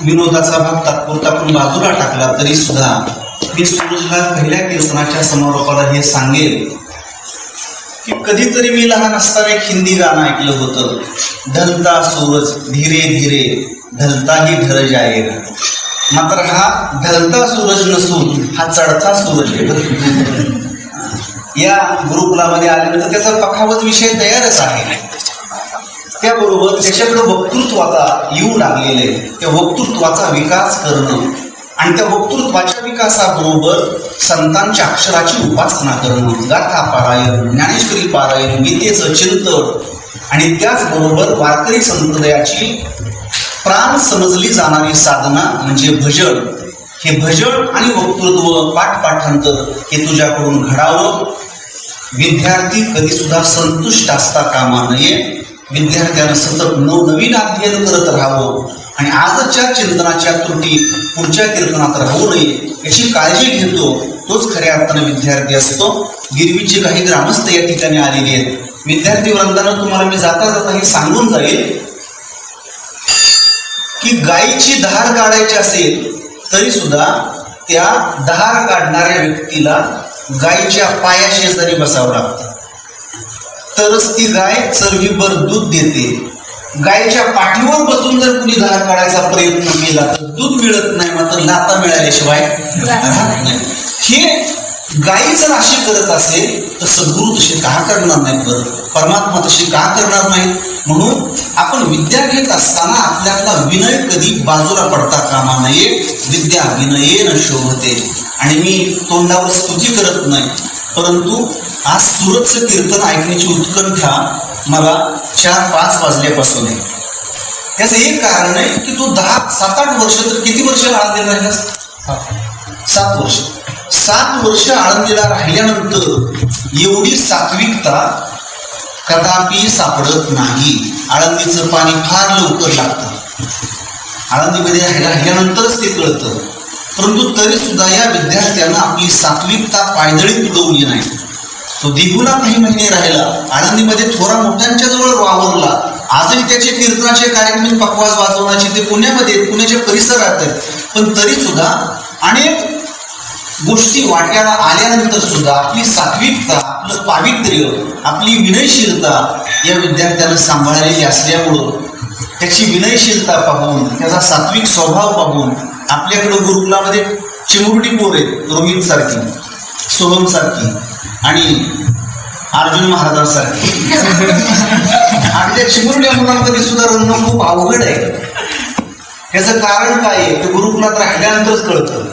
विनोदाचा भाग तात्पुरता आपण बाजूला टाकला तरी सुद्धा मी सूरजला पहिल्या कीर्तनाच्या समारोपाला हे सांगेल की कधीतरी मी लहान असताना एक हिंदी गाणं ऐकलं होतं, ढलता सूरज धीरे धीरे ढलता ही ढल जाएगा. मात्र हा ढलता सूरज नसून हा चढता सूरज आहे. या गुरुकुलामध्ये आल्यानंतर त्याचा पखावत विषय तयारच आहे. त्याबरोबर त्याच्याकडे वक्तृत्व आता येऊ लागलेले, त्या वक्तृत्वाचा विकास करणं आणि त्या वक्तृत्वाच्या विकासाबरोबर संतांच्या अक्षराची उपासना करणं, गाथा पारायण, ज्ञानेश्वरी पारायण, गीतेचं चिंतन आणि त्याचबरोबर वारकरी संप्रदायाची प्राण समजली जाणारी साधना म्हणजे भजन. हे भजन आणि वक्तृत्व पाठपाठांतर हे तुझ्याकडून घडावं. विद्यार्थी कधी सुद्धा संतुष्ट असता कामा नये. विद्यार्थ्यानं सतत नवनवीन अध्ययन करत राहावं आणि आजच्या चिंतनाच्या त्रुटी पुढच्या कीर्तनात राहू नये याची काळजी घेतो तोच खऱ्या अर्थानं विद्यार्थी असतो. गिरवीचे काही ग्रामस्थ या ठिकाणी आलेले आहेत. विद्यार्थी वृंदानं तुम्हाला मी जाता जाता हे सांगून जाईल की गायीची धार काढायची असेल तरी सुद्धा त्या धार काढणाऱ्या व्यक्तीला गायीच्या पायाशेजारी बसावं लागतं, तरच ती गाय चरवीभर दूध देते. गायीच्या पाठीवर बसून जर कुणी धार काढायचा प्रयत्न केला तर दूध मिळत नाही, मात्र लाता मिळाल्याशिवाय राहत नाही. हे गायी जर अशी करत असेल तर सद्गुरू तसे का करणार नाहीत बरं, परमात्मा तशी का करणार नाहीत. म्हणून आपण विद्या घेत असताना आपल्यातला विनय कधी बाजूला पडता कामा नये. विद्या विनयेन शोभते. आणि मी तोंडावर स्तुती करत नाही, परंतु आज सूरजचं कीर्तन ऐकण्याची उत्कंठा मला 4-5 वाजल्यापासून आहे. त्याचं एक कारण आहे की तू 7-8 वर्ष, तर किती वर्ष आळंदीला राहिलास? 7 वर्ष. 7 वर्ष आळंदीला राहिल्यानंतर एवढी सात्विकता कदापि सापडत नाही. आळंदीचं पाणी फार लवकर लागतं, आळंदीमध्ये राहिल्यानंतरच ते कळतं. परंतु तरी सुद्धा या विद्यार्थ्यांना आपली सात्विकता पायदळी तुडवली नाही. तो दिघूला काही महिने राहिला, आळंदीमध्ये थोरा मोठ्यांच्या जवळ वावरला. आजही त्याचे कीर्तनाचे कार्यक्रम पकवाज वाजवण्याचे ते पुण्यामध्ये पुण्याच्या परिसरात आहेत. पण तरी सुद्धा अनेक गोष्टी वाट्याला आल्यानंतर सुद्धा आपली सात्विकता, आपलं पावित्र्य, आपली विनयशीलता या विद्यार्थ्यानं सांभाळलेली असल्यामुळं त्याची विनयशीलता पाहून, त्याचा सात्विक स्वभाव पाहून आपल्याकडं गुरुकुलामध्ये चिमुरडी पोर आहेत, रोहित सारखी, सोहम सारखी आणि अर्जुन महाराजांसारखी. आणि त्या चिमुरड्या मुलांमध्ये सुद्धा रंग खूप अवघड आहे. याचं कारण काय आहे ते गुरुकुलात राहिल्यानंतरच कळतं.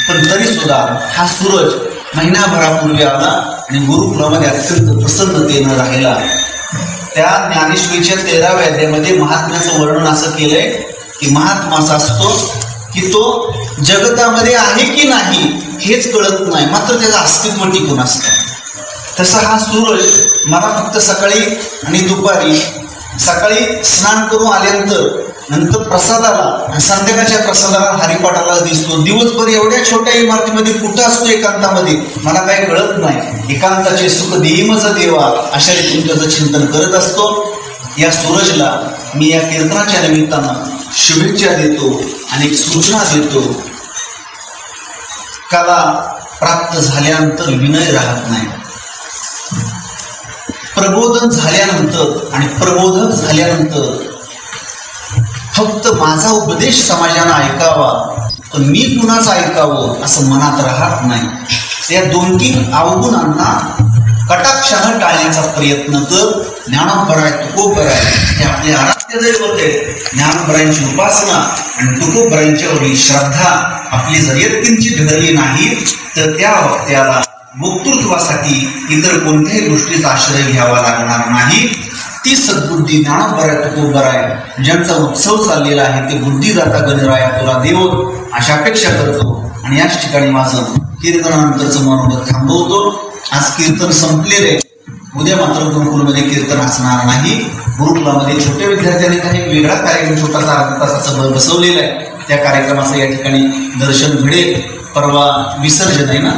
पण तरी सुद्धा हा सूरज महिनाभरापूर्वी आला आणि गुरुकुलामध्ये अत्यंत प्रसन्नतेनं राहिला. त्या ज्ञानेश्वरीच्या 13व्या अध्यायामध्ये महात्म्याचं वर्णन असं केलंय की महात्मा असा असतो की तो जगतामध्ये आहे की नाही हेच कळत नाही, मात्र त्याचं अस्तित्व टिकून असतं. तसा हा सूरज मला फक्त सकाळी आणि दुपारी, सकाळी स्नान करून आल्यानंतर नंतर प्रसादाला आणि संध्याकाळच्या प्रसादाला हरिपाठाला दिसतो. दिवसभर एवढ्या छोट्या इमारतीमध्ये कुठं असतो एकांतामध्ये मला काही कळत नाही. एकांताचे सुख देईमच देवा अशा रीतीने त्याचं चिंतन करत असतो. या सूरजला मी या कीर्तनाच्या निमित्तानं शुभेच्छा देतो आणि एक सूचना देतो. कला प्राप्त झाल्यानंतर विनय राहत नाही. प्रबोधन झाल्यानंतर आणि प्रबोधक झाल्यानंतर फक्त माझा उपदेश समाजानं ऐकावा तर मी कुणाचं ऐकावं असं मनात राहत नाही. या 2-3 अवगुणांना कटाक्षानं टाळण्याचा प्रयत्न कर. ज्ञानोबराय तुकोबराय हे आपले आराध्य दैवत आहे. ज्ञानोबरायांची उपासना आणि तुकोबरायांच्यावरील श्रद्धा आपली जर यत्किंचित घडली नाही तर त्या वक्त्याला वक्तृत्वासाठी इतर कोणत्याही गोष्टीचा आश्रय घ्यावा लागणार नाही. ती सद्बुद्धी ज्ञानोबराय तुकोबराय ज्यांचा उत्सव चाललेला आहे ते बुद्धिदाता गणराया तुला देव अशा अपेक्षा करतो. आणि याच ठिकाणी माझं कीर्तनानंतरचं मनोगत थांबवतो. आज कीर्तन संपलेले. उद्या मात्र गुरुकुलमध्ये कीर्तन असणार नाही. गुरुकुलामध्ये छोट्या विद्यार्थ्यांनी काही वेगळा कार्यक्रम छोटासा अर्धा तासाचा बसवलेला आहे. त्या कार्यक्रमाचं या ठिकाणी दर्शन घडेल. परवा विसर्जन आहे ना,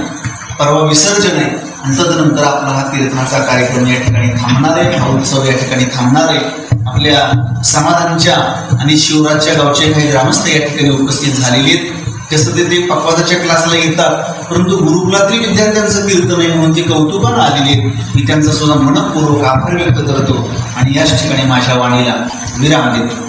परवा विसर्जन आहे आणि तदनंतर आपला हा कीर्तनाचा कार्यक्रम या ठिकाणी थांबणार आहे. हा उत्सव या ठिकाणी थांबणार आहे. आपल्या समाधानच्या आणि शिवराजच्या गावचे काही ग्रामस्थ या ठिकाणी उपस्थित झालेले आहेत. कसं ते पकवादाच्या क्लासला येतात परंतु गुरुकुलातील विद्यार्थ्यांचं कीर्तन आहे म्हणून ते कौतुकानं आलेले. मी त्यांचा सुद्धा मनपूर्वक आभार व्यक्त करतो आणि याच ठिकाणी माझ्या वाणीला विराम देतो.